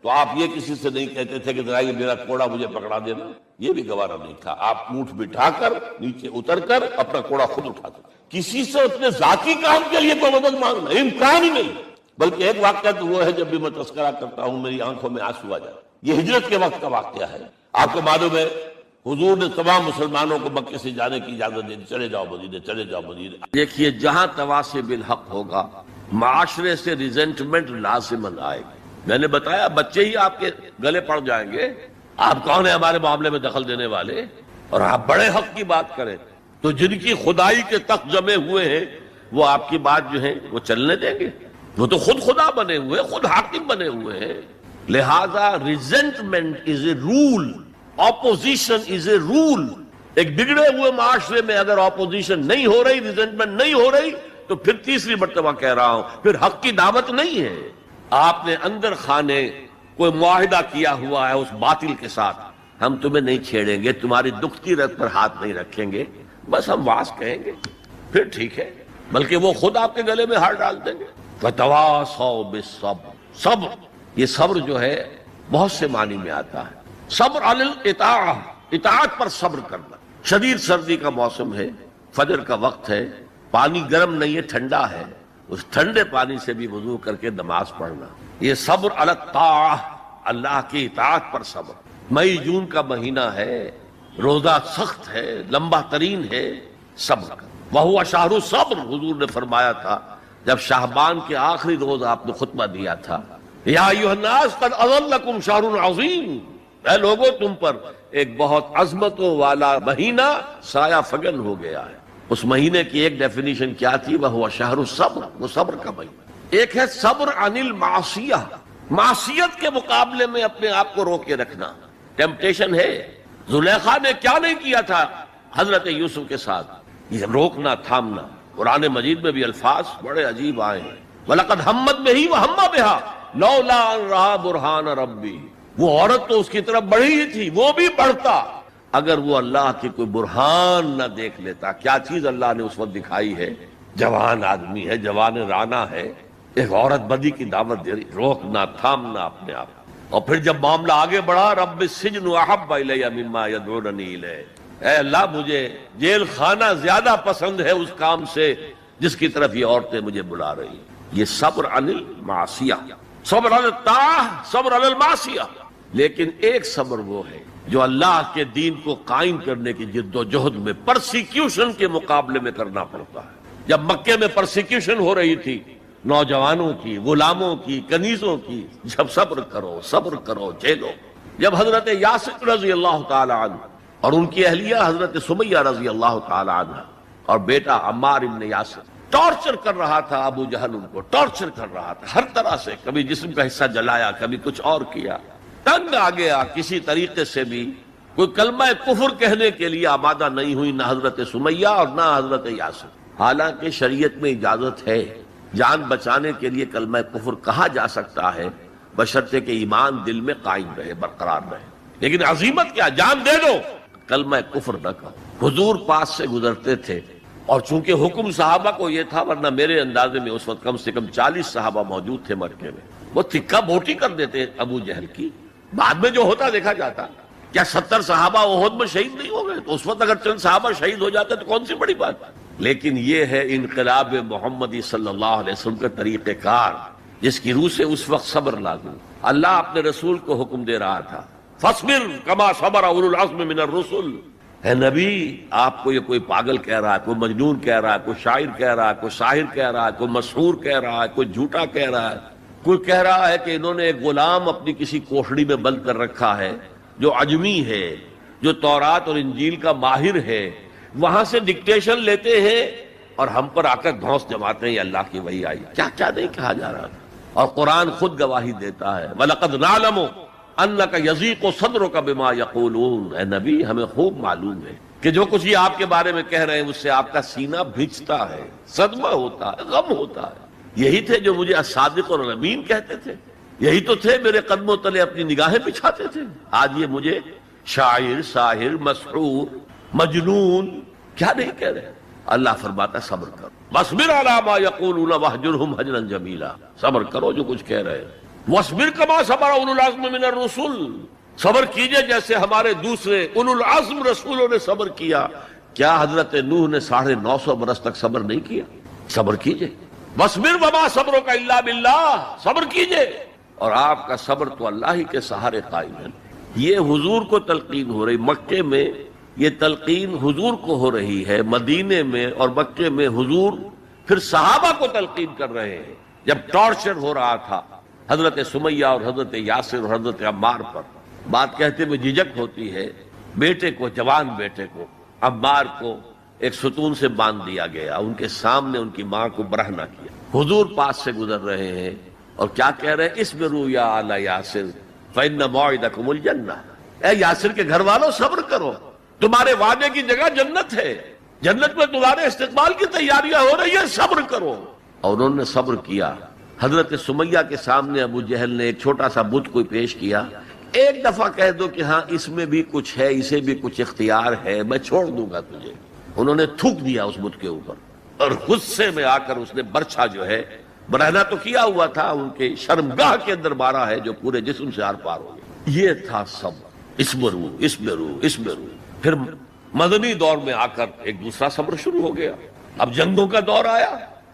تو آپ یہ کسی سے نہیں کہتے تھے کہ ذرا یہ میرا کوڑا مجھے پکڑا دینا، یہ بھی گوارا نہیں تھا۔ آپ اونٹ بٹھا کر نیچے اتر کر اپنا کوڑا خود اٹھاتے تھے۔ کسی سے اپنے ذاتی کام کے لیے کوئی مدد مانگنا امکان ہی نہیں۔ بلکہ ایک واقعہ تو وہ ہے جب بھی میں تذکرہ کرتا ہوں میری آنکھوں میں آنسو آ جاتا ہے۔ یہ ہجرت کے وقت کا واقعہ ہے۔ آپ کو معلوم ہے حضور نے تمام مسلمانوں کو مکے سے جانے کی اجازت دے دی، چلے جاؤ مدینے، چلے جاؤ مدینے۔ دیکھیے جہاں تواصی بالحق ہوگا معاشرے سے ریزنٹمنٹ لازماً آئے گی۔ میں نے بتایا بچے ہی آپ کے گلے پڑ جائیں گے، آپ کون ہیں ہمارے معاملے میں دخل دینے والے؟ اور آپ بڑے حق کی بات کریں تو جن کی خدائی کے تخت جمے ہوئے ہیں وہ آپ کی بات جو ہے وہ چلنے دیں گے؟ وہ تو خود خدا بنے ہوئے، خود حاکم بنے ہوئے ہیں۔ لہذا ریزنٹمنٹ از اے رول، اپوزیشن از اے رول۔ ایک بگڑے ہوئے معاشرے میں اگر اپوزیشن نہیں ہو رہی، ریزنٹمنٹ نہیں ہو رہی، تو پھر تیسری مرتبہ کہہ رہا ہوں پھر حق کی دعوت نہیں ہے۔ آپ نے اندر خانے کوئی معاہدہ کیا ہوا ہے اس باطل کے ساتھ، ہم تمہیں نہیں چھیڑیں گے، تمہاری دکھتی رت پر ہاتھ نہیں رکھیں گے، بس ہم واز کہیں گے، پھر ٹھیک ہے، بلکہ وہ خود آپ کے گلے میں ہاتھ ڈال دیں گے۔ وَتَوَاصَوْا بِالصَّبْرِ، صبر، یہ صبر جو ہے بہت سے معنی میں آتا ہے۔ صبر علی الاطاعہ، اطاعت پر صبر کرنا۔ شدید سردی کا موسم ہے، فجر کا وقت ہے، پانی گرم نہیں ہے، ٹھنڈا ہے، اس ٹھنڈے پانی سے بھی وضو کر کے نماز پڑھنا، یہ صبر علی الطاعہ، اللہ کی اطاعت پر صبر۔ مئی جون کا مہینہ ہے، روزہ سخت ہے، لمبا ترین ہے، صبر کر۔ وَهُوَ شَهْرُ الصَّبْرِ، حضور نے فرمایا تھا جب شعبان کے آخری روز آپ نے خطبہ دیا تھا، یا ایھا الناس قد اظلکم شہر عظیم، اے لوگوں تم پر ایک بہت عظمتوں والا مہینہ سایہ فگن ہو گیا ہے۔ اس مہینے کی ایک ڈیفینیشن کیا تھی؟ وَهُوَ شَهْرُ الصَّبْرِ، وہ صبر کا مہینہ۔ ایک ہے صبر عن المعصیہ، معصیت کے مقابلے میں اپنے آپ کو روکے رکھنا۔ ٹیمپٹیشن ہے، زلیخا نے کیا نہیں کیا تھا حضرت یوسف کے ساتھ، یہ روکنا تھامنا۔ قرآن مجید میں بھی الفاظ بڑے عجیب آئے ہیں، وَلَقَدْ هَمَّتْ بِهِ وَهَمَّ بِهَا لَوْلَا أَن رَأَىٰ بُرْهَانَ رَبِّهِ، وہ عورت تو اس کی طرف بڑھی ہی تھی، وہ بھی بڑھتا اگر وہ اللہ کی کوئی برہان نہ دیکھ لیتا۔ کیا چیز اللہ نے اس وقت دکھائی ہے؟ جوان آدمی ہے، جوان رانا ہے، ایک عورت بدی کی دعوت دے رہی، روکنا تھامنا اپنے آپ۔ اور پھر جب معاملہ آگے بڑھا، رب السجن احب الی مما یدعوننی الیہ، اے اللہ مجھے جیل خانہ زیادہ پسند ہے اس کام سے جس کی طرف یہ عورتیں مجھے بلا رہی ہیں۔ یہ صبر عن المعصیہ، صبر علی الطاعہ، صبر علی المعصیہ۔ لیکن ایک صبر وہ ہے جو اللہ کے دین کو قائم کرنے کی جد و جہد میں پرسیکیوشن کے مقابلے میں کرنا پڑتا ہے۔ جب مکے میں پرسیکیوشن ہو رہی تھی نوجوانوں کی، غلاموں کی، کنیزوں کی، جب صبر کرو جھیلو۔ جب حضرت یاسر رضی اللہ تعالی عنہ اور ان کی اہلیہ حضرت سمیہ رضی اللہ تعالی عنہ اور بیٹا عمار ابن یاسر ٹارچر کر رہا تھا، ابو جہل ان کو ٹارچر کر رہا تھا ہر طرح سے، کبھی جسم کا حصہ جلایا، کبھی کچھ اور کیا، تنگ آ گیا، کسی طریقے سے بھی کوئی کلمہ کفر کہنے کے لیے آمادہ نہیں ہوئی نہ حضرت سمیہ اور نہ حضرت یاسر۔ حالانکہ شریعت میں اجازت ہے، جان بچانے کے لیے کلمہ کفر کہا جا سکتا ہے بشرطے کہ ایمان دل میں قائم رہے، برقرار رہے، لیکن عزیمت کیا، جان دے دو، کلمہ کفر نہ کہو۔ حضور پاس سے گزرتے تھے اور چونکہ حکم صحابہ کو یہ تھا، ورنہ میرے اندازے میں اس وقت کم سے کم 40 صحابہ موجود تھے مکے میں، وہ تکہ بوٹی کر دیتے ابو جہل کی۔ بعد میں جو ہوتا دیکھا جاتا، کیا 70 صحابہ احد میں شہید نہیں ہو گئے؟ تو اس وقت اگر چند صحابہ شہید ہو جاتے تو کون سی بڑی بات۔ لیکن یہ ہے انقلاب محمدی صلی اللہ علیہ وسلم کا طریقہ کار، جس کی روح سے اس وقت صبر لازم۔ اللہ اپنے رسول کو حکم دے رہا تھا، فاصبر کما صبر اولو العزم من الرسل۔ اے نبی، آپ کو یہ کوئی پاگل کہہ رہا ہے، کوئی مجنون کہہ رہا ہے، کوئی شاعر کہہ رہا ہے، کوئی شاعر کہہ رہا ہے، کوئی مسحور کہہ رہا ہے، کوئی جھوٹا کہہ رہا ہے، کوئی کہہ رہا ہے کہ انہوں نے ایک غلام اپنی کسی کوٹھڑی میں بند کر رکھا ہے جو عجمی ہے، جو تورات اور انجیل کا ماہر ہے، وہاں سے ڈکٹیشن لیتے ہیں اور ہم پر آ کر دھونس جماتے ہیں یہ اللہ کی وحی آئی۔ کیا کیا نہیں کہا جا رہا تھا، اور قرآن خود گواہی دیتا ہے، وَلَقَدْ نَعْلَمُ أَنَّكَ يَضِيقُ صَدْرُكَ بِمَا يَقُولُونَ۔ اے نبی، ہمیں خوب معلوم ہے کہ جو کچھ یہ آپ کے بارے میں کہہ رہے ہیں اس سے آپ کا سینہ بھیجتا ہے، صدمہ ہوتا ہے، غم ہوتا ہے۔ یہی تھے جو مجھے الصادق اور الامین کہتے تھے، یہی تو تھے میرے قدموں تلے اپنی نگاہیں بچھاتے تھے، آج یہ مجھے شاعر، ساحر، مسحور، مجنون کیا نہیں کہہ رہے۔ اللہ فرماتا ہے صبر کرو، وَاصْبِرْ عَلَىٰ مَا يَقُولُونَ وَاهْجُرْهُمْ هَجْرًا جَمِيلًا، صبر کرو جو کچھ کہہ رہے ہیں۔ وَاصْبِرْ كَمَا صَبَرَ أُولُو الْعَزْمِ مِنَ الرُّسُلِ، صبر کیجئے جیسے ہمارے دوسرے اولو العزم رسولوں نے صبر کیا۔ کیا حضرت نوح نے 950 برس تک صبر نہیں کیا؟ صبر کیجئے۔ وَاصْبِرْ وَمَا صَبْرُكَ إِلَّا بِاللَّهِ، صبر کیجئے، اور آپ کا صبر تو اللہ ہی کے سہارے قائم ہے۔ یہ حضور کو تلقین ہو رہی، مکے میں یہ تلقین حضور کو ہو رہی ہے، مدینے میں اور مکے میں حضور پھر صحابہ کو تلقین کر رہے ہیں۔ جب ٹارچر ہو رہا تھا حضرت سمیہ اور حضرت یاسر اور حضرت عمار پر، بات کہتے میں جھجک ہوتی ہے، بیٹے کو، جوان بیٹے کو، عمار کو ایک ستون سے باندھ دیا گیا، ان کے سامنے ان کی ماں کو برہنہ کیا، حضور پاس سے گزر رہے ہیں اور کیا کہہ رہے ہیں؟ اصبروا یا آل یاسر فإن موعدکم الجنہ، اے یاسر کے گھر والوں صبر کرو، تمہارے وعدے کی جگہ جنت ہے، جنت میں تمہارے استقبال کی تیاریاں ہو رہی ہیں، صبر کرو۔ اور انہوں نے صبر کیا۔ حضرت سمیہ کے سامنے ابو جہل نے ایک چھوٹا سا بت کوئی پیش کیا، ایک دفعہ کہہ دو کہ ہاں اس میں بھی کچھ ہے، اسے بھی کچھ اختیار ہے، میں چھوڑ دوں گا تجھے۔ انہوں نے تھوک دیا اس بت کے اوپر، اور غصے میں آ کر اس نے برچھا جو ہے، برہنہ تو کیا ہوا تھا، ان کے شرمگاہ کے اندر مارا ہے جو پورے جسم سے آر پار ہو گیا۔ یہ تھا صبر، اصبروا اصبروا اصبروا۔ پھر مدنی دور میں آ کر ایک دوسرا صبر شروع ہو گیا، اب جنگوں کا دور آیا،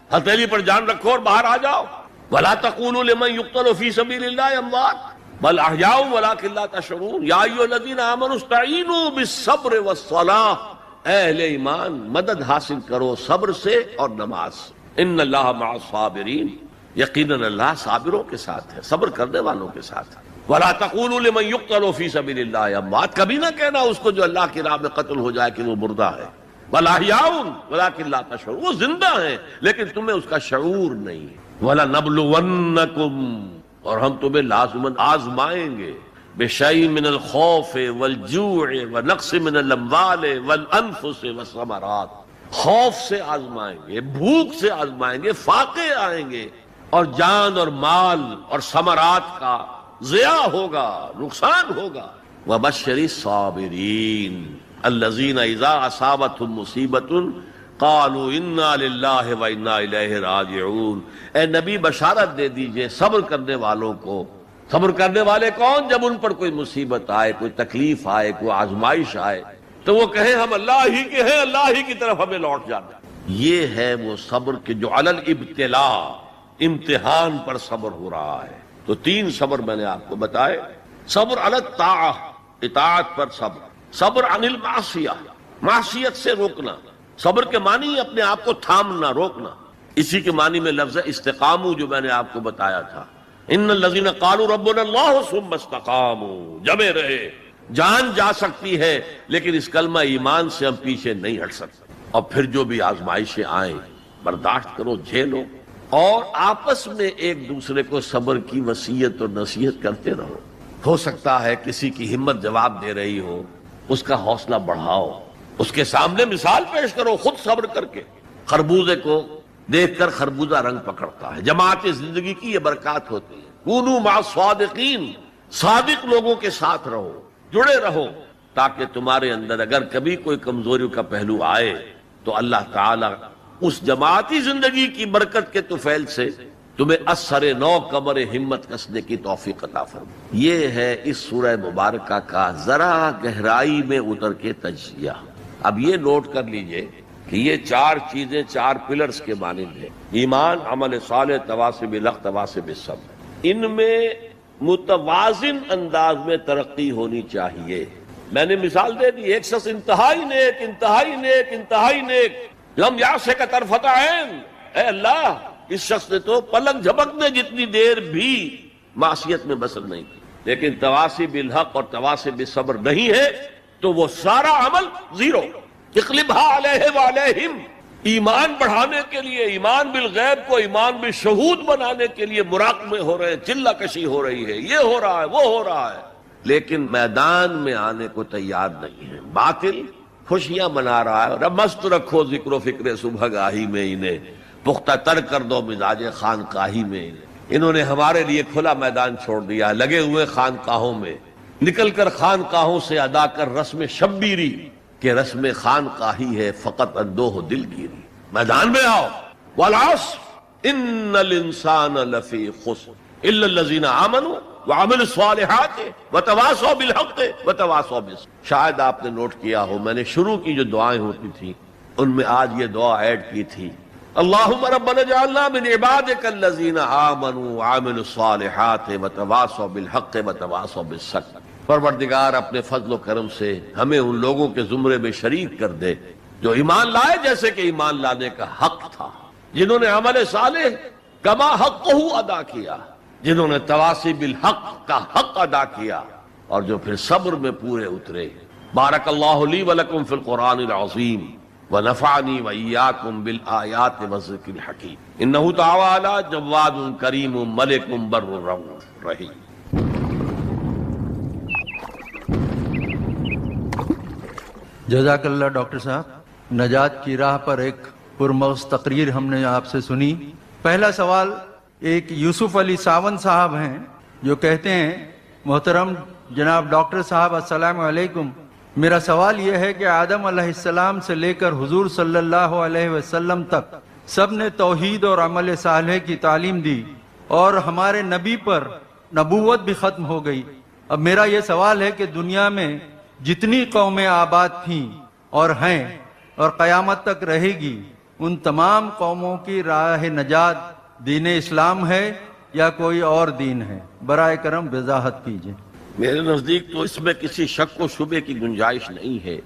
ہتھیلی پر جان رکھو اور باہر آ جاؤ۔ وَلَا تَقُولُوا لِمَن يُقْتَلُ فِي سَبِيلِ اللَّهِ أَمْوَاتٌ بَلْ أَحْيَاءٌ وَلَٰكِن لَّا تَشْعُرُونَ يَا أَيُّهَا الَّذِينَ آمَنُوا اسْتَعِينُوا بِالصَّبْرِ وَالصَّلَاةِ، اے اہل ایمان مدد حاصل کرو صبر سے اور نماز سے۔ إِنَّ اللَّهَ مَعَ الصَّابِرِينَ، یقیناً اللہ صابروں کے ساتھ ہے، صبر کرنے والوں کے ساتھ ہے۔ وَلَا تَقُولُوا لِمَن يُقْتَلُ فِي سَبِيلِ اللَّهِ أَمْوَاتٌ، کبھی نہ کہنا اس کو جو اللہ کی راہ میں قتل ہو جائے کہ وہ مردہ ہے۔ بَلْ أَحْيَاءٌ وَلَٰكِن لَّا تَشْعُرُونَ، وہ زندہ ہیں لیکن تمہیں اس کا شعور نہیں ہے۔ وَلَنَبْلُوَنَّكُمْ، اور ہم تمہیں لازماً آزمائیں گے، بِشَيْءٍ مِّنَ الْخَوْفِ وَالْجُوعِ وَنَقْصٍ مِّنَ الْأَمْوَالِ وَالْأَنفُسِ وَالثَّمَرَاتِ، خوف سے آزمائیں گے، بھوک سے آزمائیں گے، فاقے آئیں گے، اور جان اور مال اور ثمرات کا ضیاع ہوگا، نقصان ہوگا۔ وَبَشِّرِ الصَّابِرِينَ الَّذِينَ إِذَا أَصَابَتْهُم مُّصِيبَةٌ قالوا انا للہ و انا الیہ راجعون، اے نبی بشارت دے دیجئے صبر کرنے والوں کو۔ صبر کرنے والے کون؟ جب ان پر کوئی مصیبت آئے، کوئی تکلیف آئے، کوئی آزمائش آئے تو وہ کہیں ہم اللہ ہی کے ہیں، اللہ ہی کی طرف ہمیں لوٹ جانا۔ یہ ہے وہ صبر کہ جو علی الابتلاء، امتحان پر صبر ہو رہا ہے۔ تو 3 صبر میں نے آپ کو بتائے۔ صبر علی الطاعہ، اطاعت پر صبر، صبر عن المعصیہ، معصیت سے روکنا، صبر کے معنی اپنے آپ کو تھامنا، روکنا، اسی کے معنی میں لفظ استقاموا جو میں نے آپ کو بتایا تھا، ان الذین قالوا ربنا اللہ ثم استقاموا، جمے رہے۔ جان جا سکتی ہے لیکن اس کلمہ ایمان سے ہم پیچھے نہیں ہٹ سکتے۔ اور پھر جو بھی آزمائشیں آئیں برداشت کرو، جھیلو، اور آپس میں ایک دوسرے کو صبر کی وصیت اور نصیحت کرتے رہو۔ ہو سکتا ہے کسی کی ہمت جواب دے رہی ہو، اس کا حوصلہ بڑھاؤ، اس کے سامنے مثال پیش کرو خود صبر کر کے۔ خربوزے کو دیکھ کر خربوزہ رنگ پکڑتا ہے، جماعت زندگی کی یہ برکات ہوتی ہے۔ کونوا مع الصادقین، صادق لوگوں کے ساتھ رہو، جڑے رہو، تاکہ تمہارے اندر اگر کبھی کوئی کمزوری کا پہلو آئے تو اللہ تعالی اس جماعتی زندگی کی برکت کے طفیل سے تمہیں اثر نو کمر ہمت کسنے کی توفیق عطا فرمائے۔ یہ ہے اس سورہ مبارکہ کا ذرا گہرائی میں اتر کے تجزیہ۔ اب یہ نوٹ کر لیجئے کہ یہ 4 چیزیں 4 پلرز کے مانند ہیں، ایمان، عمل صالح، تواصی بالحق، تواصی بالصبر۔ ان میں متوازن انداز میں ترقی ہونی چاہیے۔ میں نے مثال دے دی، ایک شخص انتہائی نیک، انتہائی نیک، انتہائی نیک، لم یعصک طرفۃ عین، اے اللہ اس شخص نے تو پلک جھپکنے جتنی دیر بھی معصیت میں بسر نہیں کی، لیکن تواصی بالحق اور تواصی بالصبر نہیں ہے تو وہ سارا عمل زیرو۔ اقلبھا علیہ وعلیہم، ایمان بڑھانے کے لیے، ایمان بالغیب کو ایمان بالشہود بنانے کے لیے مراقبے ہو رہے ہیں، چلہ کشی ہو رہی ہے، یہ ہو رہا ہے، وہ ہو رہا ہے، لیکن میدان میں آنے کو تیار نہیں ہے۔ باطل خوشیاں منا رہا ہے، مست رکھو ذکر و فکر صبح گاہی میں انہیں، پختہ تر کر دو مزاج خانقاہی میں انہیں۔ انہوں نے ہمارے لیے کھلا میدان چھوڑ دیا، لگے ہوئے خانقاہوں میں، نکل کر خانقاہوں سے ادا کر رسم شبیری کہ رسم خانقاہی ہے فقط اندوہ دل گیری۔ میدان میں آؤ۔ والعصر ان الانسان لفی خسر، الا الذین آمنوا وعملوا الصالحات وتواصوا بالحق وتواصوا بالصبر. شاید آپ نے نوٹ کیا ہو میں نے شروع کی جو دعائیں ہوتی تھی ان میں آج یہ دعا ایڈ کی تھی، اللہم ربنا اجعلنا من عبادک الذین آمنوا وعملوا الصالحات وتواصوا بالحق وتواصوا بالصبر. پروردگار اپنے فضل و کرم سے ہمیں ان لوگوں کے زمرے میں شریک کر دے جو ایمان لائے جیسے کہ ایمان لانے کا حق تھا، جنہوں نے عمل صالح کما حقہ ادا کیا، جنہوں نے تواصی بالحق کا حق ادا کیا، اور جو پھر صبر میں پورے اترے. بارک اللہ لی ولکم فی القرآن العظیم ونفعنی وإیاکم بالآیات والذکر الحکیم انہ تعالی جواد کریم ملک بر رؤوف رحیم. جزاک اللہ ڈاکٹر صاحب. نجات کی راہ پر ایک پرمغز تقریر ہم نے آپ سے سنی. پہلا سوال ایک یوسف علی ساون صاحب ہیں جو کہتے ہیں، محترم جناب ڈاکٹر صاحب السلام علیکم، میرا سوال یہ ہے کہ آدم علیہ السلام سے لے کر حضور صلی اللہ علیہ وسلم تک سب نے توحید اور عمل صالح کی تعلیم دی اور ہمارے نبی پر نبوت بھی ختم ہو گئی. اب میرا یہ سوال ہے کہ دنیا میں جتنی قومیں آباد تھیں اور ہیں اور قیامت تک رہے گی، ان تمام قوموں کی راہ نجات دین اسلام ہے یا کوئی اور دین ہے؟ برائے کرم وضاحت کیجیے. میرے نزدیک تو اس میں کسی شک و شبے کی گنجائش نہیں ہے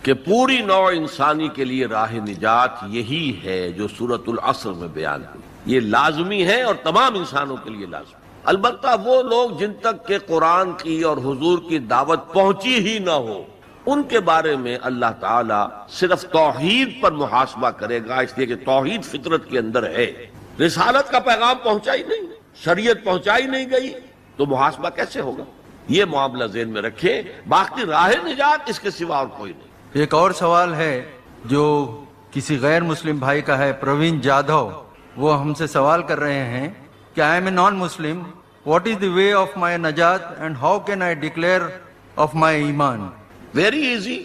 کہ پوری نوع انسانی کے لیے راہ نجات یہی ہے جو سورۃ العصر میں بیان ہوئی. یہ لازمی ہے اور تمام انسانوں کے لیے لازمی. البتہ وہ لوگ جن تک کہ قرآن کی اور حضور کی دعوت پہنچی ہی نہ ہو، ان کے بارے میں اللہ تعالیٰ صرف توحید پر محاسبہ کرے گا، اس لیے کہ توحید فطرت کے اندر ہے. رسالت کا پیغام پہنچا ہی نہیں، شریعت پہنچائی نہیں گئی، تو محاسبہ کیسے ہوگا؟ یہ معاملہ ذہن میں رکھے. باقی راہ نجات اس کے سوا اور کوئی نہیں. ایک اور سوال ہے جو کسی غیر مسلم بھائی کا ہے، پروین جادھو. وہ ہم سے سوال کر رہے ہیں کہ I am a non-Muslim. What is the way of my najat and how can I declare of my iman? Very easy.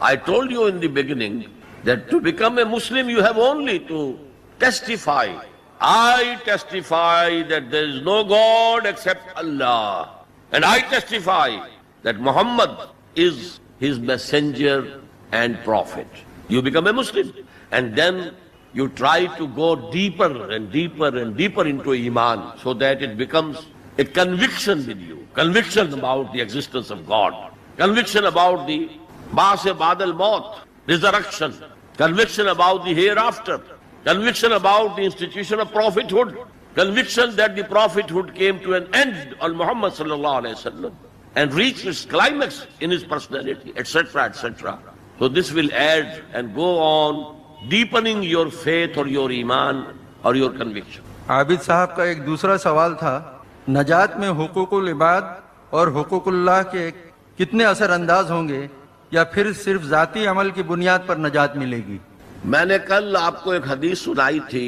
I told you in the beginning that to become a Muslim you have only to testify. I testify that there is no God except Allah. And I testify that Muhammad is his messenger and prophet. You become a Muslim. And then you try to go deeper and deeper and deeper into Iman so that it becomes a conviction with you. Conviction about the existence of God. Conviction about the Ba'as Ba'd al-Maut, resurrection. Conviction about the hereafter. Conviction about the institution of prophethood. Conviction that the prophethood came to an end on Muhammad sallallahu alayhi wa sallam and reached its climax in his personality, etc., etc. So this will add and go on deepening your faith or your iman or your conviction. عابد صاحب کا ایک دوسرا سوال تھا، نجات میں حقوق العباد اور حقوق اللہ کے کتنے اثر انداز ہوں گے یا پھر صرف ذاتی عمل کی بنیاد پر نجات ملے گی؟ میں نے کل آپ کو ایک حدیث سنائی تھی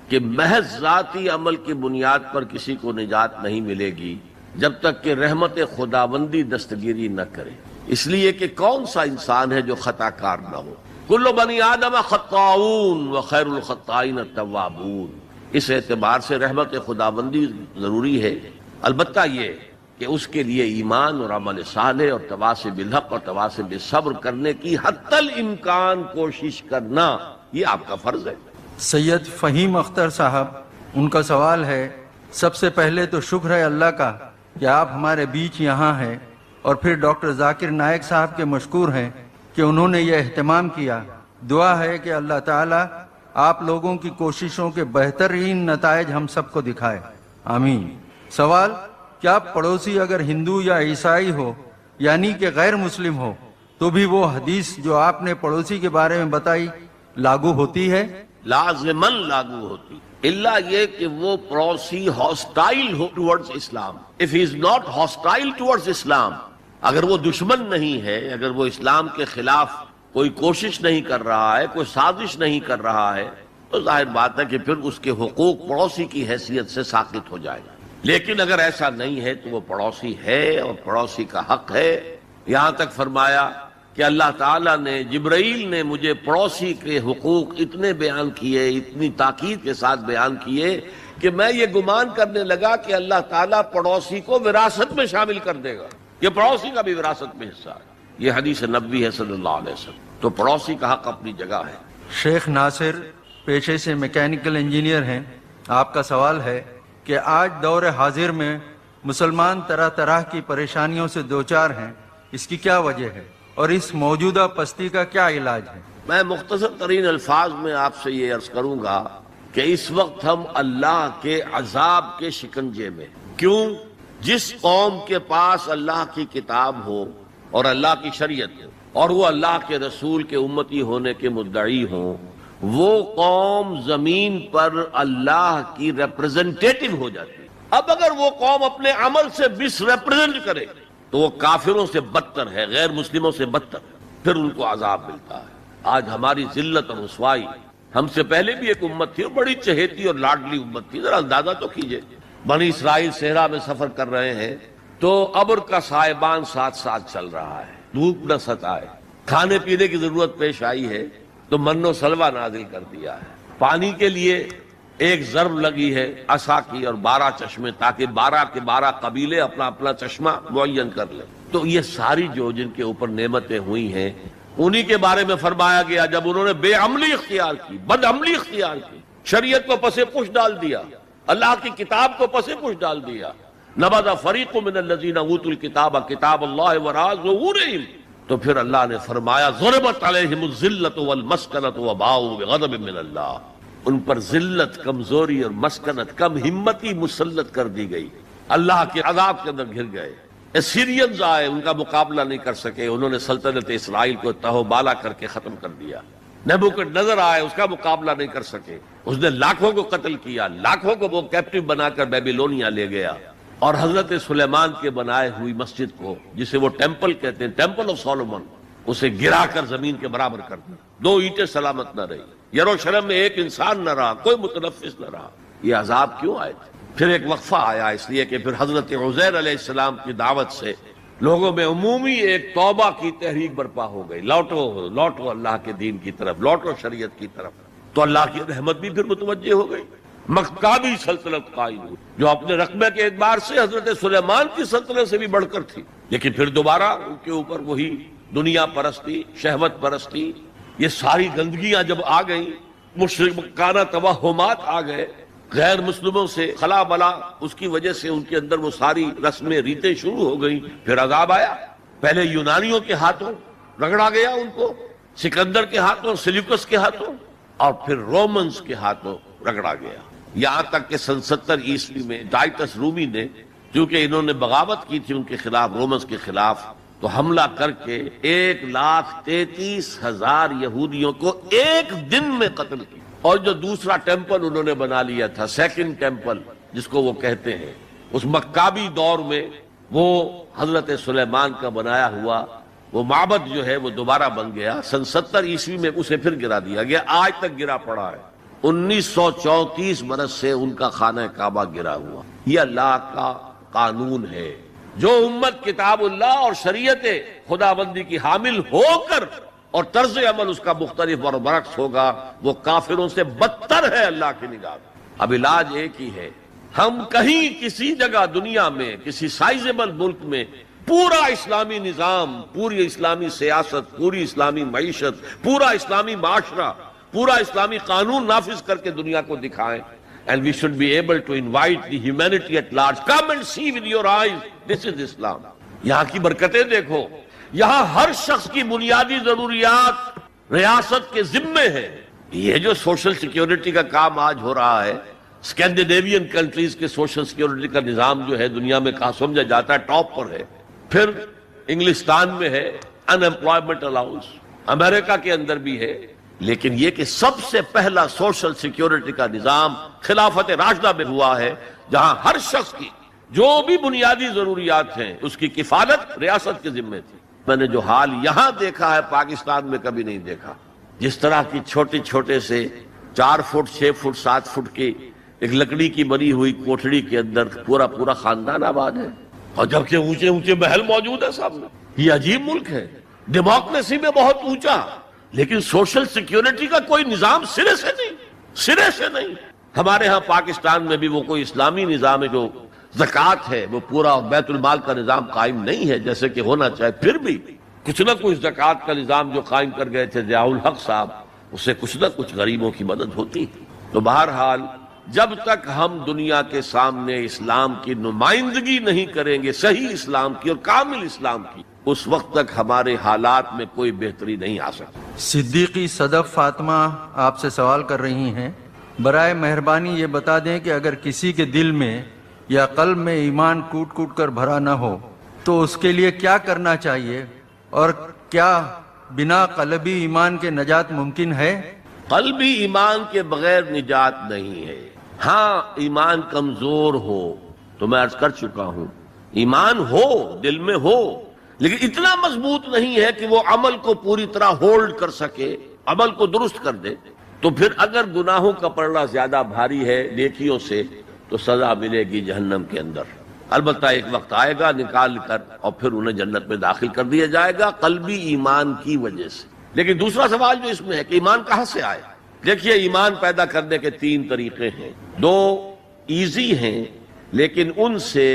کہ محض ذاتی عمل کی بنیاد پر کسی کو نجات نہیں ملے گی جب تک کہ رحمت خداوندی دستگیری نہ کرے. اس لیے کہ کون سا انسان ہے جو خطا کار نہ ہو. کل بنی آدم خطاؤون وخیر الخطائین التوابون. اس اعتبار سے رحمت خداوندی ضروری ہے. البتہ یہ کہ اس کے لیے ایمان اور عمل صالح اور تواصی بالحق اور تواصی بالصبر کرنے کی حتی الامکان کوشش کرنا یہ آپ کا فرض ہے. سید فہیم اختر صاحب، ان کا سوال ہے، سب سے پہلے تو شکر ہے اللہ کا کہ آپ ہمارے بیچ یہاں ہیں، اور پھر ڈاکٹر ذاکر نائک صاحب کے مشکور ہیں کہ انہوں نے یہ اہتمام کیا. دعا ہے کہ اللہ تعالیٰ آپ لوگوں کی کوششوں کے بہترین نتائج ہم سب کو دکھائے. آمین. سوال، کیا پڑوسی اگر ہندو یا عیسائی ہو یعنی کہ غیر مسلم ہو تو بھی وہ حدیث جو آپ نے پڑوسی کے بارے میں بتائی لاگو ہوتی ہے؟ لازماً لاگو ہوتی، الا یہ کہ وہ پڑوسی ہاسٹائل ہو towards Islam. If he is not hostile towards Islam, اگر وہ دشمن نہیں ہے، اگر وہ اسلام کے خلاف کوئی کوشش نہیں کر رہا ہے، کوئی سازش نہیں کر رہا ہے، تو ظاہر بات ہے کہ پھر اس کے حقوق پڑوسی کی حیثیت سے ساقط ہو جائے گا. لیکن اگر ایسا نہیں ہے تو وہ پڑوسی ہے اور پڑوسی کا حق ہے. یہاں تک فرمایا کہ اللہ تعالیٰ نے، جبرائیل نے مجھے پڑوسی کے حقوق اتنے بیان کیے، اتنی تاکید کے ساتھ بیان کیے کہ میں یہ گمان کرنے لگا کہ اللہ تعالیٰ پڑوسی کو وراثت میں شامل کر دے گا، یہ پڑوسی کا بھی وراثت میں حصہ ہے. یہ حدیث نبوی ہے صلی اللہ علیہ وسلم. تو پڑوسی کا حق اپنی جگہ ہے. شیخ ناصر پیشے سے میکینیکل انجینئر ہیں. آپ کا سوال ہے کہ آج دور حاضر میں مسلمان طرح طرح کی پریشانیوں سے دوچار ہیں، اس کی کیا وجہ ہے اور اس موجودہ پستی کا کیا علاج ہے؟ میں مختصر ترین الفاظ میں آپ سے یہ عرض کروں گا کہ اس وقت ہم اللہ کے عذاب کے شکنجے میں. کیوں؟ جس قوم کے پاس اللہ کی کتاب ہو اور اللہ کی شریعت ہو اور وہ اللہ کے رسول کے امتی ہونے کے مدعی ہوں، وہ قوم زمین پر اللہ کی ریپرزنٹیٹو ہو جاتی ہے. اب اگر وہ قوم اپنے عمل سے مس ریپرزنٹ کرے تو وہ کافروں سے بدتر ہے، غیر مسلموں سے بدتر ہے، پھر ان کو عذاب ملتا ہے. آج ہماری ذلت اور رسوائی، ہم سے پہلے بھی ایک امت تھی اور بڑی چہیتی اور لاڈلی امت تھی. ذرا اندازہ تو کیجئے، بنی اسرائیل صحرا میں سفر کر رہے ہیں تو ابر کا سائبان ساتھ ساتھ چل رہا ہے، دھوپ نہ ستائے، کھانے پینے کی ضرورت پیش آئی ہے تو من و سلوہ نازل کر دیا ہے. پانی کے لیے ایک ضرب لگی ہے عصا کی اور 12 چشمے، تاکہ 12 کے 12 قبیلے اپنا اپنا چشمہ معین کر لیں. تو یہ ساری جو جن کے اوپر نعمتیں ہوئی ہیں انہی کے بارے میں فرمایا گیا جب انہوں نے بے عملی اختیار کی، بد عملی اختیار کی، شریعت کو پس پش ڈال دیا، اللہ کی کتاب کو پس پش ڈال دیا. نبذ فریق من الذین اوتوا الکتاب کتاب اللہ وراء ظہورہم. تو پھر اللہ نے فرمایا ضربت علیہم الذلۃ والمسکنۃ وباؤوا بغضب من اللہ. ان پر ذلت، کمزوری اور مسکنت، کم ہمتی مسلط کر دی گئی، اللہ کے عذاب کے اندر گر گئے. سیرینز آئے، ان کا مقابلہ نہیں کر سکے، انہوں نے سلطنت اسرائیل کو تہو بالا کر کے ختم کر دیا. نبوکڈنیزر آئے، اس کا مقابلہ نہیں کر سکے، اس نے لاکھوں کو قتل کیا، لاکھوں کو وہ کیپٹیو بنا کر بیبیلونیا لے گیا. اور حضرت سلیمان کے بنائے ہوئی مسجد کو، جسے وہ ٹیمپل کہتے ہیں، ٹیمپل آف سولومن، اسے گرا کر زمین کے برابر کر دیا. 2 اینٹیں سلامت نہ رہی، یروشلم میں ایک انسان نہ رہا، کوئی متنفس نہ رہا. یہ عذاب کیوں آئے تھے؟ پھر ایک وقفہ آیا، اس لیے کہ پھر حضرت عزیر علیہ السلام کی دعوت سے لوگوں میں عمومی ایک توبہ کی تحریک برپا ہو گئی. لوٹو لوٹو اللہ کے دین کی طرف، لوٹو شریعت کی طرف. تو اللہ کی رحمت بھی پھر متوجہ ہو گئی. مکابی سلطنت قائم ہوئی جو اپنے رقبے کے اعتبار سے حضرت سلیمان کی سلطنت سے بھی بڑھ کر تھی، لیکن پھر دوبارہ ان کے اوپر وہی دنیا پرستی، شہوت پرستی، یہ ساری گندگیاں جب آ گئیں، مشرکانہ توہمات آ گئے، غیر مسلموں سے خلا بلا، اس کی وجہ سے ان کے اندر وہ ساری رسمیں ریتیں شروع ہو گئیں. پھر عذاب آیا. پہلے یونانیوں کے ہاتھوں رگڑا گیا ان کو، سکندر کے ہاتھوں، سلیوکس کے ہاتھوں، اور پھر رومنز کے ہاتھوں رگڑا گیا. یہاں تک کہ 70 عیسوی میں ٹائٹس رومی نے، کیونکہ انہوں نے بغاوت کی تھی ان کے خلاف، رومنز کے خلاف، تو حملہ کر کے 1,33,000 یہودیوں کو ایک دن میں قتل کیا. اور جو دوسرا ٹیمپل انہوں نے بنا لیا تھا، سیکنڈ ٹیمپل جس کو وہ کہتے ہیں، اس مکابی دور میں وہ حضرت سلیمان کا بنایا ہوا وہ معبد جو ہے وہ دوبارہ بن گیا. 70 عیسوی میں اسے پھر گرا دیا گیا، آج تک گرا پڑا ہے. 1934 برس سے ان کا خانہ کعبہ گرا ہوا. یہ اللہ کا قانون ہے. جو امت کتاب اللہ اور شریعت خداوندی کی حامل ہو کر اور طرز عمل اس کا مختلف اور برعکس ہوگا، وہ کافروں سے بدتر ہے اللہ کی نگاہ میں. اب علاج ایک ہی ہے، ہم کہیں کسی جگہ دنیا میں کسی سائزیبل ملک میں پورا اسلامی نظام، پوری اسلامی سیاست، پوری اسلامی معیشت، پورا اسلامی معاشرہ، پورا اسلامی قانون نافذ کر کے دنیا کو دکھائیں. And we should be able to invite the humanity at large. Come and see with your eyes. This is Islam. یہاں کی برکتیں دیکھو. یہاں ہر شخص کی بنیادی ضروریات ریاست کے ذمے ہیں. یہ جو سوشل سیکیورٹی کا کام آج ہو رہا ہے، اسکینڈینیوین کنٹریز کے سوشل سیکیورٹی کا نظام جو ہے دنیا میں کہاں سمجھا جاتا ہے ٹاپ پر ہے. پھر انگلستان میں ہے ان امپلائمنٹ الاؤنس، امریکہ کے اندر بھی ہے. لیکن یہ کہ سب سے پہلا سوشل سیکیورٹی کا نظام خلافت راشدہ میں ہوا ہے، جہاں ہر شخص کی جو بھی بنیادی ضروریات ہیں اس کی کفالت ریاست کے ذمے تھی. میں نے جو حال یہاں دیکھا ہے پاکستان میں کبھی نہیں دیکھا. جس طرح کی چھوٹے سے 4 فٹ 6 فٹ 7 فٹ کی ایک لکڑی کی بنی ہوئی کوٹھڑی کے اندر پورا خاندان آباد ہے، اور جبکہ اونچے محل موجود ہے سامنے. یہ عجیب ملک ہے، ڈیموکریسی میں بہت اونچا، لیکن سوشل سیکیورٹی کا کوئی نظام سرے سے نہیں. ہمارے ہاں پاکستان میں بھی وہ کوئی اسلامی نظام ہے جو زکوٰۃ ہے وہ پورا بیت المال کا نظام قائم نہیں ہے جیسے کہ ہونا چاہے، پھر بھی کچھ نہ کچھ زکوٰۃ کا نظام جو قائم کر گئے تھے ضیاء الحق صاحب، اس سے کچھ نہ کچھ غریبوں کی مدد ہوتی تھی۔ تو بہرحال جب تک ہم دنیا کے سامنے اسلام کی نمائندگی نہیں کریں گے، صحیح اسلام کی اور کامل اسلام کی، اس وقت تک ہمارے حالات میں کوئی بہتری نہیں آ سکتی۔ صدیقی صدف فاطمہ آپ سے سوال کر رہی ہیں، برائے مہربانی یہ بتا دیں کہ اگر کسی کے دل میں یا قلب میں ایمان کوٹ کوٹ کر بھرا نہ ہو تو اس کے لیے کیا کرنا چاہیے، اور کیا بنا قلبی ایمان کے نجات ممکن ہے؟ قلبی ایمان کے بغیر نجات نہیں ہے۔ ہاں ایمان کمزور ہو تو میں عرض کر چکا ہوں، ایمان ہو دل میں ہو لیکن اتنا مضبوط نہیں ہے کہ وہ عمل کو پوری طرح ہولڈ کر سکے، عمل کو درست کر دے، تو پھر اگر گناہوں کا پلڑا زیادہ بھاری ہے نیکیوں سے تو سزا ملے گی جہنم کے اندر۔ البتہ ایک وقت آئے گا نکال کر اور پھر انہیں جنت میں داخل کر دیا جائے گا قلبی ایمان کی وجہ سے۔ لیکن دوسرا سوال جو اس میں ہے کہ ایمان کہاں سے آئے؟ دیکھیے ایمان پیدا کرنے کے 3 طریقے ہیں، 2 ایزی ہیں لیکن ان سے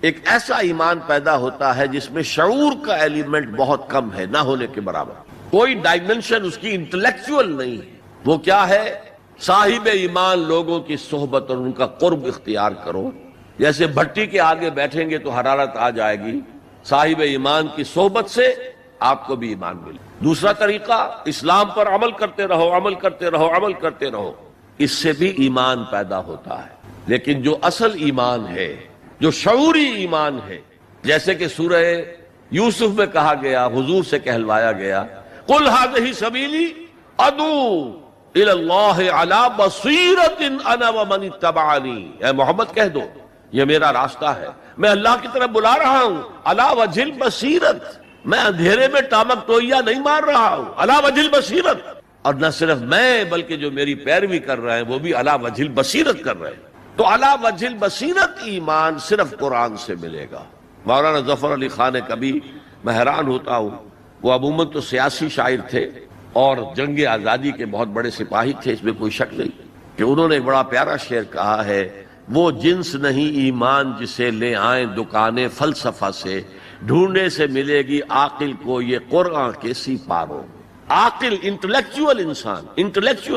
ایک ایسا ایمان پیدا ہوتا ہے جس میں شعور کا ایلیمنٹ بہت کم ہے، نہ ہونے کے برابر، کوئی ڈائمنشن اس کی انٹلیکچوئل نہیں ہے۔ وہ کیا ہے؟ صاحب ایمان لوگوں کی صحبت اور ان کا قرب اختیار کرو، جیسے بھٹی کے آگے بیٹھیں گے تو حرارت آ جائے گی، صاحب ایمان کی صحبت سے آپ کو بھی ایمان ملے۔ دوسرا طریقہ اسلام پر عمل کرتے رہو، عمل کرتے رہو، عمل کرتے رہو، اس سے بھی ایمان پیدا ہوتا ہے۔ لیکن جو اصل ایمان ہے، جو شعوری ایمان ہے، جیسے کہ سورہ یوسف میں کہا گیا، حضور سے کہلوایا گیا، قل ھذہ سبیلی ادعو الی اللہ علی بصیرۃ انا ومن اتبعنی، اے محمد کہہ دو یہ میرا راستہ ہے، میں اللہ کی طرف بلا رہا ہوں، علی وجہ البصیرت، میں اندھیرے میں ٹامک ٹوئیا نہیں مار رہا ہوں، علی وجہ البصیرت، اور نہ صرف میں بلکہ جو میری پیروی کر رہے ہیں وہ بھی علی وجہ البصیرت کر رہے ہیں۔ تو علی وجہ البصیرت ایمان صرف قرآن سے ملے گا۔ مولانا ظفر علی خان کبھی میں حیران ہوتا ہوں، وہ عموماً تو سیاسی شاعر تھے اور جنگ آزادی کے بہت بڑے سپاہی تھے، اس میں کوئی شک نہیں، کہ انہوں نے ایک بڑا پیارا شعر کہا ہے، وہ جنس نہیں ایمان جسے لے آئیں دکانیں فلسفہ سے، ڈھونڈنے سے ملے گی عاقل کو یہ قرآن کے سی پاروں۔ عاقل انٹلیکچوئل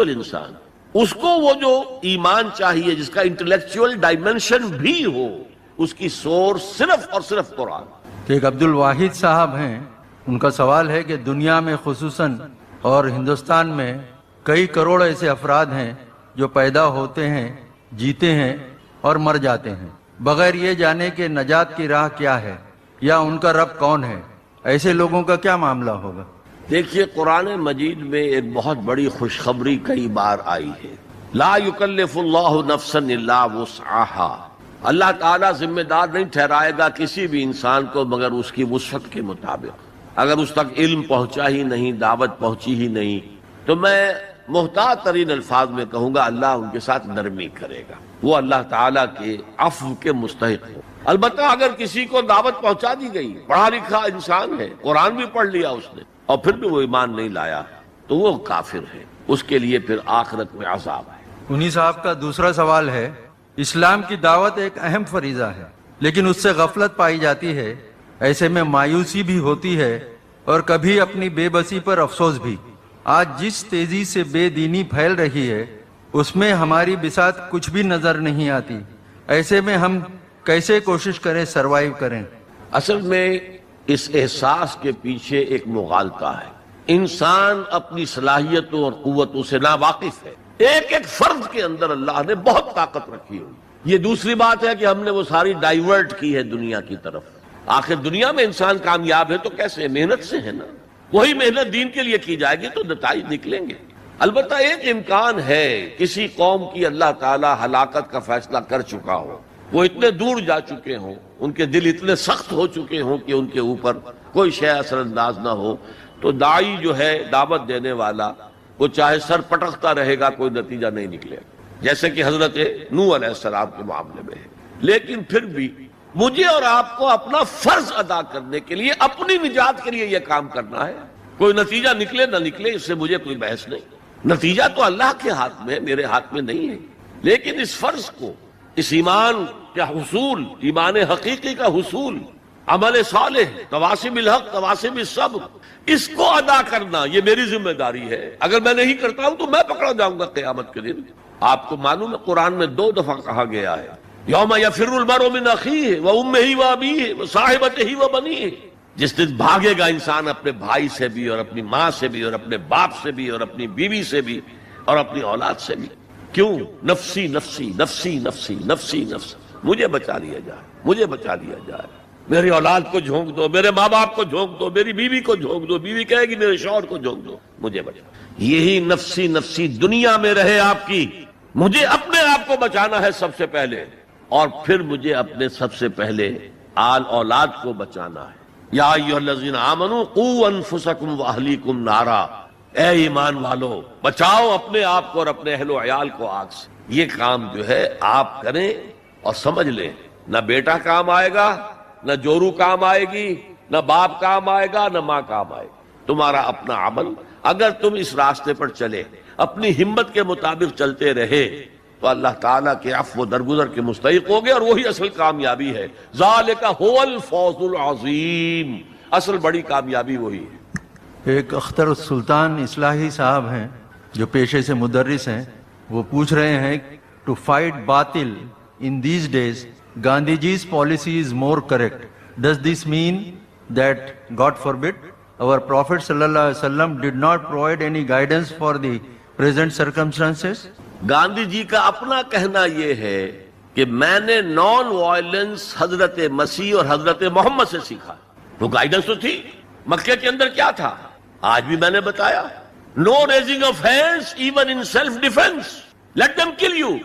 انسان، اس کو وہ جو ایمان چاہیے جس کا انٹلیکچوئل ڈائمنشن بھی ہو، اس کی سورس صرف اور صرف قرآن۔ ایک عبد الواحد صاحب ہیں، ان کا سوال ہے کہ دنیا میں خصوصاً اور ہندوستان میں کئی کروڑ ایسے افراد ہیں جو پیدا ہوتے ہیں، جیتے ہیں اور مر جاتے ہیں بغیر یہ جانے کہ نجات کی راہ کیا ہے یا ان کا رب کون ہے، ایسے لوگوں کا کیا معاملہ ہوگا؟ دیکھیے قرآن مجید میں ایک بہت بڑی خوشخبری کئی بار آئی ہے، لا یکلف اللہ نفسا الا وسعها، اللہ تعالیٰ ذمہ دار نہیں ٹھہرائے گا کسی بھی انسان کو مگر اس کی وسعت کے مطابق۔ اگر اس تک علم پہنچا ہی نہیں، دعوت پہنچی ہی نہیں، تو میں محتاط ترین الفاظ میں کہوں گا اللہ ان کے ساتھ نرمی کرے گا، وہ اللہ تعالیٰ کے عفو کے مستحق ہو۔ البتہ اگر کسی کو دعوت پہنچا دی گئی، پڑھا لکھا انسان ہے، قرآن بھی پڑھ لیا اس نے اور پھر بھی وہ ایمان نہیں لایا، تو وہ کافر ہے، اس کے لیے پھر آخرت میں عذاب ہے۔ انہی صاحب کا دوسرا سوال ہے، اسلام کی دعوت ایک اہم فریضہ ہے لیکن اس سے غفلت پائی جاتی ہے، ایسے میں مایوسی بھی ہوتی ہے اور کبھی اپنی بے بسی پر افسوس بھی۔ آج جس تیزی سے بے دینی پھیل رہی ہے اس میں ہماری بساط کچھ بھی نظر نہیں آتی، ایسے میں ہم کیسے کوشش کریں سروائیو کریں؟ اصل میں اس احساس کے پیچھے ایک مغالطہ ہے، انسان اپنی صلاحیتوں اور قوتوں سے ناواقف ہے، ایک ایک فرد کے اندر اللہ نے بہت طاقت رکھی ہوئی۔ یہ دوسری بات ہے کہ ہم نے وہ ساری ڈائیورٹ کی ہے دنیا کی طرف۔ آخر دنیا میں انسان کامیاب ہے تو کیسے؟ محنت سے ہے نا، وہی محنت دین کے لیے کی جائے گی تو نتائج نکلیں گے۔ البتہ ایک امکان ہے کسی قوم کی اللہ تعالی ہلاکت کا فیصلہ کر چکا ہو، وہ اتنے دور جا چکے ہوں، ان کے دل اتنے سخت ہو چکے ہوں کہ ان کے اوپر کوئی شے اثر انداز نہ ہو، تو داعی جو ہے دعوت دینے والا وہ چاہے سر پٹکتا رہے گا کوئی نتیجہ نہیں نکلے، جیسے کہ حضرت نوح علیہ السلام کے معاملے میں ہے۔ لیکن پھر بھی مجھے اور آپ کو اپنا فرض ادا کرنے کے لیے، اپنی نجات کے لیے یہ کام کرنا ہے۔ کوئی نتیجہ نکلے نہ نکلے اس سے مجھے کوئی بحث نہیں، نتیجہ تو اللہ کے ہاتھ میں، میرے ہاتھ میں نہیں ہے۔ لیکن اس فرض کو، اس ایمان کا حصول، ایمان حقیقی کا حصول، عمل صالح، تواسب الحق تواسب الصبر، اس کو ادا کرنا یہ میری ذمہ داری ہے۔ اگر میں نہیں کرتا ہوں تو میں پکڑا جاؤں گا قیامت کے دن۔ آپ کو معلوم ہے قرآن میں 2 دفعہ کہا گیا ہے، یوم یفر المرء من اخیہ وامہ وابیہ وصاحبتہ وبنیہ، جس دن بھاگے گا انسان اپنے بھائی سے بھی اور اپنی ماں سے بھی اور اپنے باپ سے بھی اور اپنی بیوی سے بھی اور اپنی اولاد سے بھی۔ کیوں؟ نفسی نفسی نفسی نفسی نفسی نفسی، مجھے بچا لیا جائے، مجھے بچا لیا جائے، میری اولاد کو جھونک دو، میرے ماں باپ کو جھونک دو، میری بیوی کو جھونک دو، بیوی کہے گی میرے شوہر کو جھونک دو، مجھے بچا۔ یہی نفسی نفسی دنیا میں رہے آپ کی، مجھے اپنے آپ کو بچانا ہے سب سے پہلے، اور پھر مجھے اپنے سب سے پہلے آل اولاد کو بچانا ہے۔ یا ایھا الذین آمنوا قوا انفسکم واہلیکم نارا، اے ایمان والو بچاؤ اپنے آپ کو اور اپنے اہل و عیال کو آگ سے۔ یہ کام جو ہے آپ کریں اور سمجھ لیں، نہ بیٹا کام آئے گا، نہ جورو کام آئے گی، نہ باپ کام آئے گا، نہ ماں کام آئے گا، تمہارا اپنا عمل۔ اگر تم اس راستے پر چلے، اپنی ہمت کے مطابق چلتے رہے، تو اللہ تعالیٰ کے عفو و درگزر کے مستحق ہوگے، اور وہی اصل کامیابی ہے۔ ذالک هو الفوز العظیم، اصل بڑی کامیابی وہی ہے۔ ایک اختر السلطان اصلاحی صاحب ہیں جو پیشے سے مدرس ہیں، وہ پوچھ رہے ہیں ٹو فائٹ باطل in these days Gandhi ji's policy is more correct, does this mean that God forbid our prophet sallallahu alaihi wasallam did not provide any guidance for the present circumstances؟ Gandhi ji کا اپنا کہنا یہ ہے کہ میں نے نان وائلنس حضرت مسیح اور حضرت محمد سے سیکھا۔ وہ گائیڈنس تو تھی، مکے کے اندر کیا تھا آج بھی میں نے بتایا، no raising of hands even in self defence, let them kill you،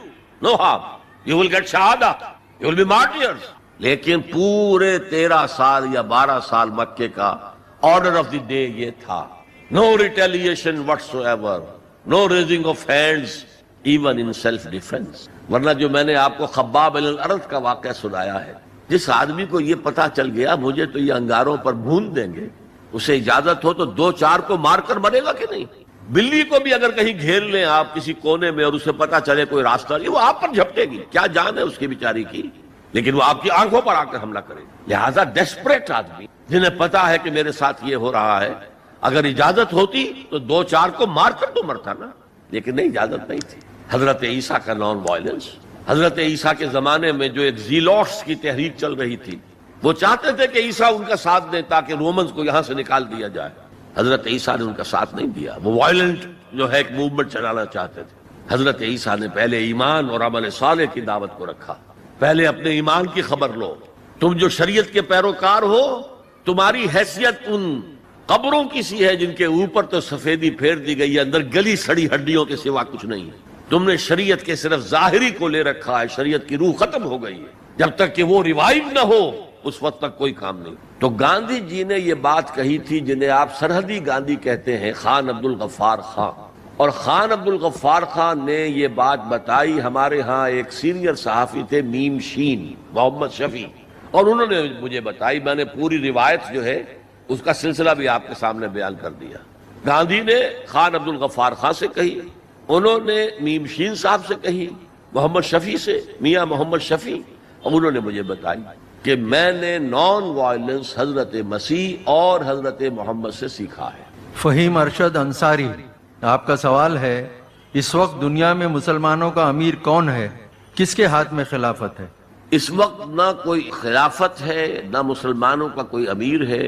no harm، you will get شہادہ، you will be martyrs۔ لیکن پورے 13 سال یا 12 سال مکے کا آرڈر آف دی ڈے یہ تھا، no retaliation whatsoever، no raising of hands even in self defence. ورنہ جو میں نے آپ کو خباب بن الارت کا واقعہ سنایا ہے، جس آدمی کو یہ پتا چل گیا مجھے تو یہ انگاروں پر بھون دیں گے، اسے اجازت ہو تو 2-4 کو مار کر مرے گا کہ نہیں؟ بلی کو بھی اگر کہیں گھیر لیں آپ کسی کونے میں اور اسے پتا چلے کوئی راستہ نہیں، وہ آپ پر جھپٹے گی، کیا جان ہے اس کی بیچاری کی، لیکن وہ آپ کی آنکھوں پر آ کر حملہ کرے گی۔ لہذا ڈیسپریٹ آدمی جنہیں پتا ہے کہ میرے ساتھ یہ ہو رہا ہے، اگر اجازت ہوتی تو 2-4 کو مار کر تو مرتا نا، لیکن نہیں، اجازت نہیں تھی۔ حضرت عیسیٰ کا نان وائلنس، حضرت عیسیٰ کے زمانے میں جو ایک زیلوٹس کی تحریک چل رہی تھی، وہ چاہتے تھے کہ عیسیٰ ان کا ساتھ دیں تاکہ رومنز کو یہاں سے نکال دیا جائے۔ حضرت عیسیٰ نے ان کا ساتھ نہیں دیا، وہ وائلنٹ جو ہے ایک موومنٹ چلانا چاہتے تھے۔ حضرت عیسیٰ نے پہلے ایمان اور عمل صالح کی دعوت کو رکھا، پہلے اپنے ایمان کی خبر لو، تم جو شریعت کے پیروکار ہو، تمہاری حیثیت ان قبروں کی سی ہے جن کے اوپر تو سفیدی پھیر دی گئی ہے، اندر گلی سڑی ہڈیوں کے سوا کچھ نہیں ہے۔ تم نے شریعت کے صرف ظاہری کو لے رکھا ہے، شریعت کی روح ختم ہو گئی ہے، جب تک کہ وہ ریوائیو نہ ہو اس وقت تک کوئی کام نہیں۔ تو گاندھی جی نے یہ بات کہی تھی جنہیں آپ سرحدی گاندھی کہتے ہیں، خان عبد الغفار خان، اور خان عبد الغفار خان نے یہ بات بتائی۔ ہمارے ہاں ایک سینئر صحافی تھے میم شین محمد شفیع، اور انہوں نے مجھے بتائی، میں نے پوری روایت جو ہے اس کا سلسلہ بھی آپ کے سامنے بیان کر دیا۔ گاندھی نے خان عبد الغفار خان سے کہی، انہوں نے میم شین صاحب سے کہی، محمد شفیع سے، میاں محمد شفیع، اور انہوں نے مجھے بتائی کہ میں نے نان وائلنس حضرت مسیح اور حضرت محمد سے سیکھا ہے۔ فہیم ارشد انصاری، آپ کا سوال ہے، اس وقت دنیا میں مسلمانوں کا امیر کون ہے؟ کس کے ہاتھ میں خلافت ہے؟ اس وقت نہ کوئی خلافت ہے، نہ مسلمانوں کا کوئی امیر ہے،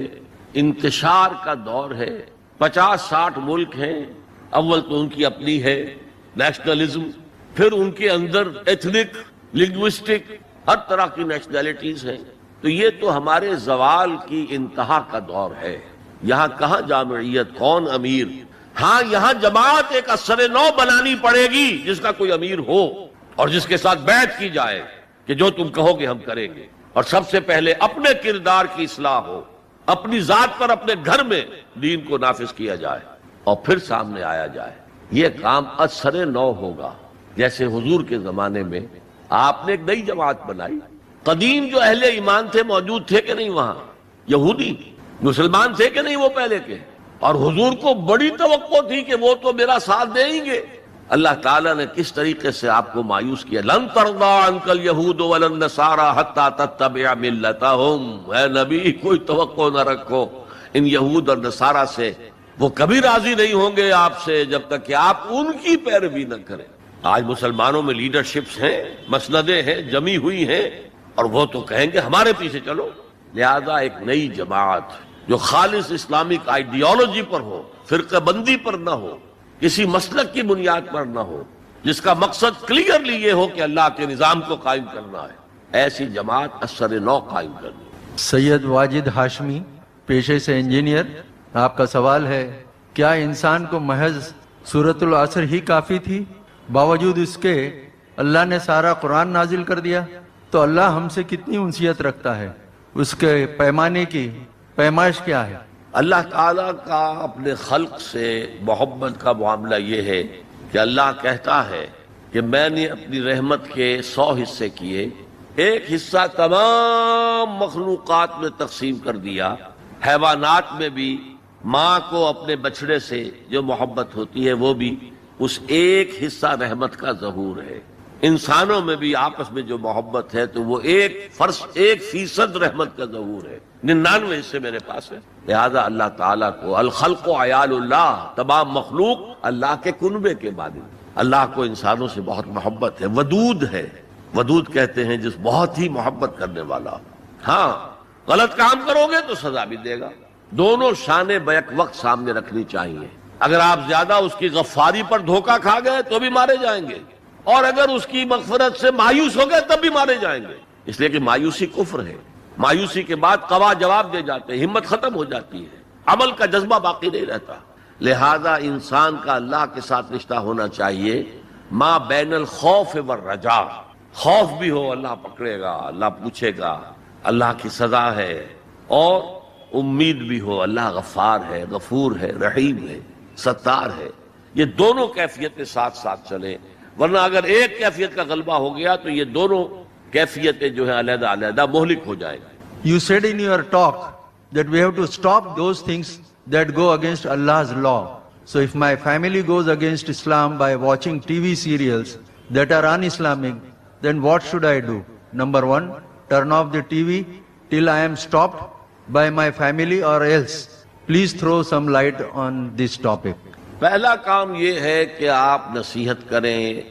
انتشار کا دور ہے، 50-60 ملک ہیں، اول تو ان کی اپنی ہے نیشنلزم، پھر ان کے اندر ایتھنک، لنگوسٹک، ہر طرح کی نیشنلٹیز ہیں، تو یہ تو ہمارے زوال کی انتہا کا دور ہے۔ یہاں کہاں جامعیت، کون امیر؟ ہاں یہاں جماعت ایک اثر نو بنانی پڑے گی جس کا کوئی امیر ہو اور جس کے ساتھ بیعت کی جائے کہ جو تم کہو گے ہم کریں گے، اور سب سے پہلے اپنے کردار کی اصلاح ہو، اپنی ذات پر اپنے گھر میں دین کو نافذ کیا جائے اور پھر سامنے آیا جائے۔ یہ کام اثر نو ہوگا۔ جیسے حضور کے زمانے میں آپ نے ایک نئی جماعت بنائی، قدیم جو اہل ایمان تھے موجود تھے کہ نہیں وہاں؟ یہودی مسلمان تھے کہ نہیں وہ پہلے کے؟ اور حضور کو بڑی توقع تھی کہ وہ تو میرا ساتھ دیں گے۔ اللہ تعالیٰ نے کس طریقے سے آپ کو مایوس کیا. لن ترضی عنک الیہود ولا النصارى حتی تتبع ملتہم. اے نبی کوئی توقع نہ رکھو ان یہود اور نصارہ سے، وہ کبھی راضی نہیں ہوں گے آپ سے جب تک کہ آپ ان کی پیروی نہ کریں. آج مسلمانوں میں لیڈرشپس ہیں، مسندیں ہیں جمی ہوئی ہیں، اور وہ تو کہیں گے ہمارے پیچھے چلو. لہذا ایک نئی جماعت جو خالص اسلامک آئیڈیالوجی پر ہو، فرقہ بندی پر نہ ہو، کسی مسلک کی بنیاد پر نہ ہو، جس کا مقصد کلیئرلی یہ ہو کہ اللہ کے نظام کو قائم کرنا ہے، ایسی جماعت اثر نو قائم کرنی. سید واجد ہاشمی، پیشے سے انجینئر، آپ کا سوال ہے کیا انسان کو محض سورۃ العصر ہی کافی تھی؟ باوجود اس کے اللہ نے سارا قرآن نازل کر دیا. تو اللہ ہم سے کتنی انسیت رکھتا ہے، اس کے پیمانے کی پیمائش کیا ہے؟ اللہ تعالیٰ کا اپنے خلق سے محبت کا معاملہ یہ ہے کہ اللہ کہتا ہے کہ میں نے اپنی رحمت کے 100 حصے کیے، ایک حصہ تمام مخلوقات میں تقسیم کر دیا. حیوانات میں بھی ماں کو اپنے بچڑے سے جو محبت ہوتی ہے وہ بھی اس ایک حصہ رحمت کا ظہور ہے. انسانوں میں بھی آپس میں جو محبت ہے تو وہ 1% رحمت کا ظہور ہے. 99 حصے میرے پاس ہے. لہذا اللہ تعالیٰ کو الخلق و عیال اللہ، تمام مخلوق اللہ کے کنبے کے مانند. اللہ کو انسانوں سے بہت محبت ہے. ودود ہے، ودود کہتے ہیں جس بہت ہی محبت کرنے والا. ہاں غلط کام کرو گے تو سزا بھی دے گا. دونوں شانیں بیک وقت سامنے رکھنی چاہیے. اگر آپ زیادہ اس کی غفاری پر دھوکہ کھا گئے تو بھی مارے جائیں گے، اور اگر اس کی مغفرت سے مایوس ہو گئے تب بھی مارے جائیں گے. اس لیے کہ مایوسی کفر ہے. مایوسی کے بعد قوا جواب دے جاتے ہیں، ہمت ختم ہو جاتی ہے، عمل کا جذبہ باقی نہیں رہتا. لہذا انسان کا اللہ کے ساتھ رشتہ ہونا چاہیے ما بین الخوف والرجاء. خوف بھی ہو اللہ پکڑے گا، اللہ پوچھے گا، اللہ کی سزا ہے، اور امید بھی ہو اللہ غفار ہے، غفور ہے، رحیم ہے، ستار ہے. یہ دونوں کیفیتیں ساتھ ساتھ چلیں، ورنہ اگر ایک کیفیت کا غلبہ ہو گیا تو یہ دونوں کیفیتیں جو ہیں علیحدہ علیحدہ مہلک ہو جائیں گی. You said in your talk that we have to stop those things that go against Allah's law. So if my family goes against Islam by watching TV serials that are un-Islamic, then what should I do? Number one, turn off the TV till I am stopped by my family, or else. Please throw some light on this topic. پہلا کام یہ ہے کہ آپ نصیحت کریں،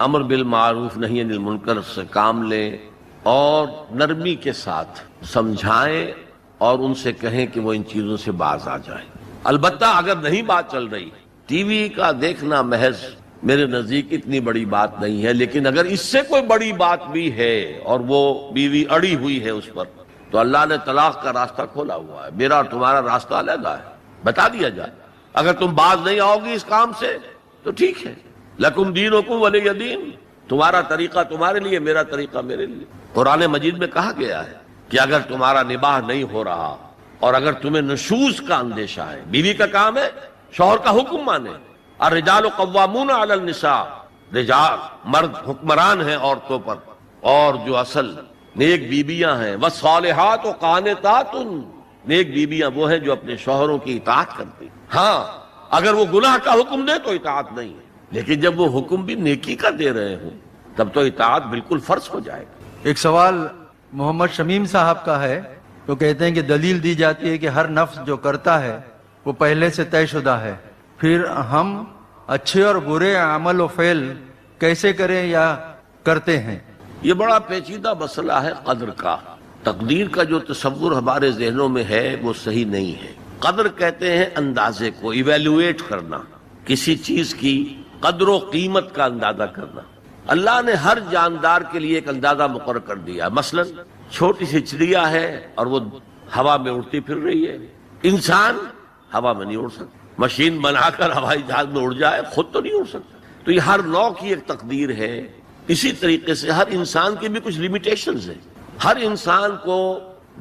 امر بالمعروف نہی عن المنکر سے کام لیں، اور نرمی کے ساتھ سمجھائیں اور ان سے کہیں کہ وہ ان چیزوں سے باز آ جائیں. البتہ اگر نہیں بات چل رہی، ٹی وی کا دیکھنا محض میرے نزدیک اتنی بڑی بات نہیں ہے. لیکن اگر اس سے کوئی بڑی بات بھی ہے اور وہ بیوی اڑی ہوئی ہے اس پر، تو اللہ نے طلاق کا راستہ کھولا ہوا ہے. میرا اور تمہارا راستہ علیحدہ ہے، بتا دیا جائے. اگر تم باز نہیں آؤ گی اس کام سے تو ٹھیک ہے، لکم دینکم ولی دین، تمہارا طریقہ تمہارے لیے، میرا طریقہ میرے لیے. قرآن مجید میں کہا گیا ہے کہ اگر تمہارا نباہ نہیں ہو رہا اور اگر تمہیں نشوز کا اندیشہ ہے، بیوی کا کام ہے شوہر کا حکم مانے. الرجال قوامون علی النساء، رجال مرد حکمران ہیں عورتوں پر، اور جو اصل نیک بیویاں ہیں والصالحات قانتات، نیک بیویاں وہ ہیں جو اپنے شوہروں کی اطاعت کرتی. ہاں اگر وہ گناہ کا حکم دے تو اطاعت نہیں ہے، لیکن جب وہ حکم بھی نیکی کا دے رہے ہوں تب تو اطاعت بالکل فرض ہو جائے گا. ایک سوال محمد شمیم صاحب کا ہے، تو کہتے ہیں کہ دلیل دی جاتی ہے کہ ہر نفس جو کرتا ہے وہ پہلے سے طے شدہ ہے، پھر ہم اچھے اور برے عمل و فعل کیسے کریں یا کرتے ہیں؟ یہ بڑا پیچیدہ مسئلہ ہے قدر کا. تقدیر کا جو تصور ہمارے ذہنوں میں ہے وہ صحیح نہیں ہے. قدر کہتے ہیں اندازے کو، ایویلویٹ کرنا، کسی چیز کی قدر و قیمت کا اندازہ کرنا. اللہ نے ہر جاندار کے لیے ایک اندازہ مقرر کر دیا. مثلا چھوٹی سی چڑیا ہے اور وہ ہوا میں اڑتی پھر رہی ہے. انسان ہوا میں نہیں اڑ سکتا. مشین بنا کر ہوائی جہاز میں اڑ جائے خود تو نہیں اڑ سکتا. تو یہ ہر نوع کی ایک تقدیر ہے. اسی طریقے سے ہر انسان کی بھی کچھ لیمیٹیشنز ہیں. ہر انسان کو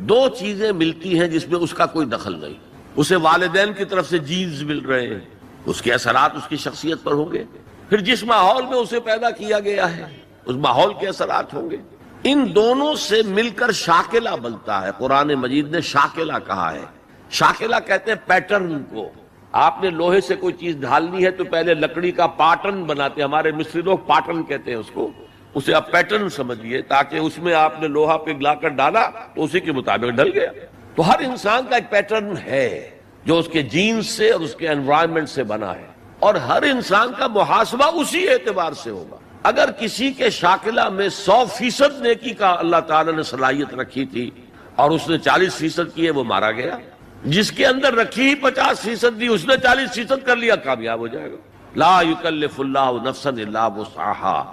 2 چیزیں ملتی ہیں جس میں اس کا کوئی دخل نہیں. اسے والدین کی طرف سے جینز مل رہے ہیں، اس کے اثرات اس کی شخصیت پر ہوں گے. پھر جس ماحول میں اسے پیدا کیا گیا ہے اس ماحول کے اثرات ہوں گے. ان دونوں سے مل کر شاکلہ بنتا ہے. قرآن مجید نے شاکلہ کہا ہے. شاکلہ کہتے ہیں پیٹرن کو. آپ نے لوہے سے کوئی چیز ڈھالنی ہے تو پہلے لکڑی کا پاٹرن بناتے ہیں، ہمارے مصری لوگ پاٹرن کہتے ہیں اس کو، اسے آپ پیٹرن سمجھیے، تاکہ اس میں آپ نے لوہا پگھلا کر ڈالا تو اسی کے مطابق ڈل گیا۔ تو ہر انسان کا ایک پیٹرن ہے جو اس کے جینز سے اور اس کے انوائرمنٹ سے بنا ہے، اور ہر انسان کا محاسبہ اسی اعتبار سے ہوگا۔ اگر کسی کے شاکلہ میں 100% نیکی کا اللہ تعالیٰ نے صلاحیت رکھی تھی اور اس نے 40% کیے، وہ مارا گیا۔ جس کے اندر رکھی ہی 50% دی، اس نے 40% کر لیا، کامیاب ہو جائے گا۔ لا یکلف اللہ نفسا الا وسعها۔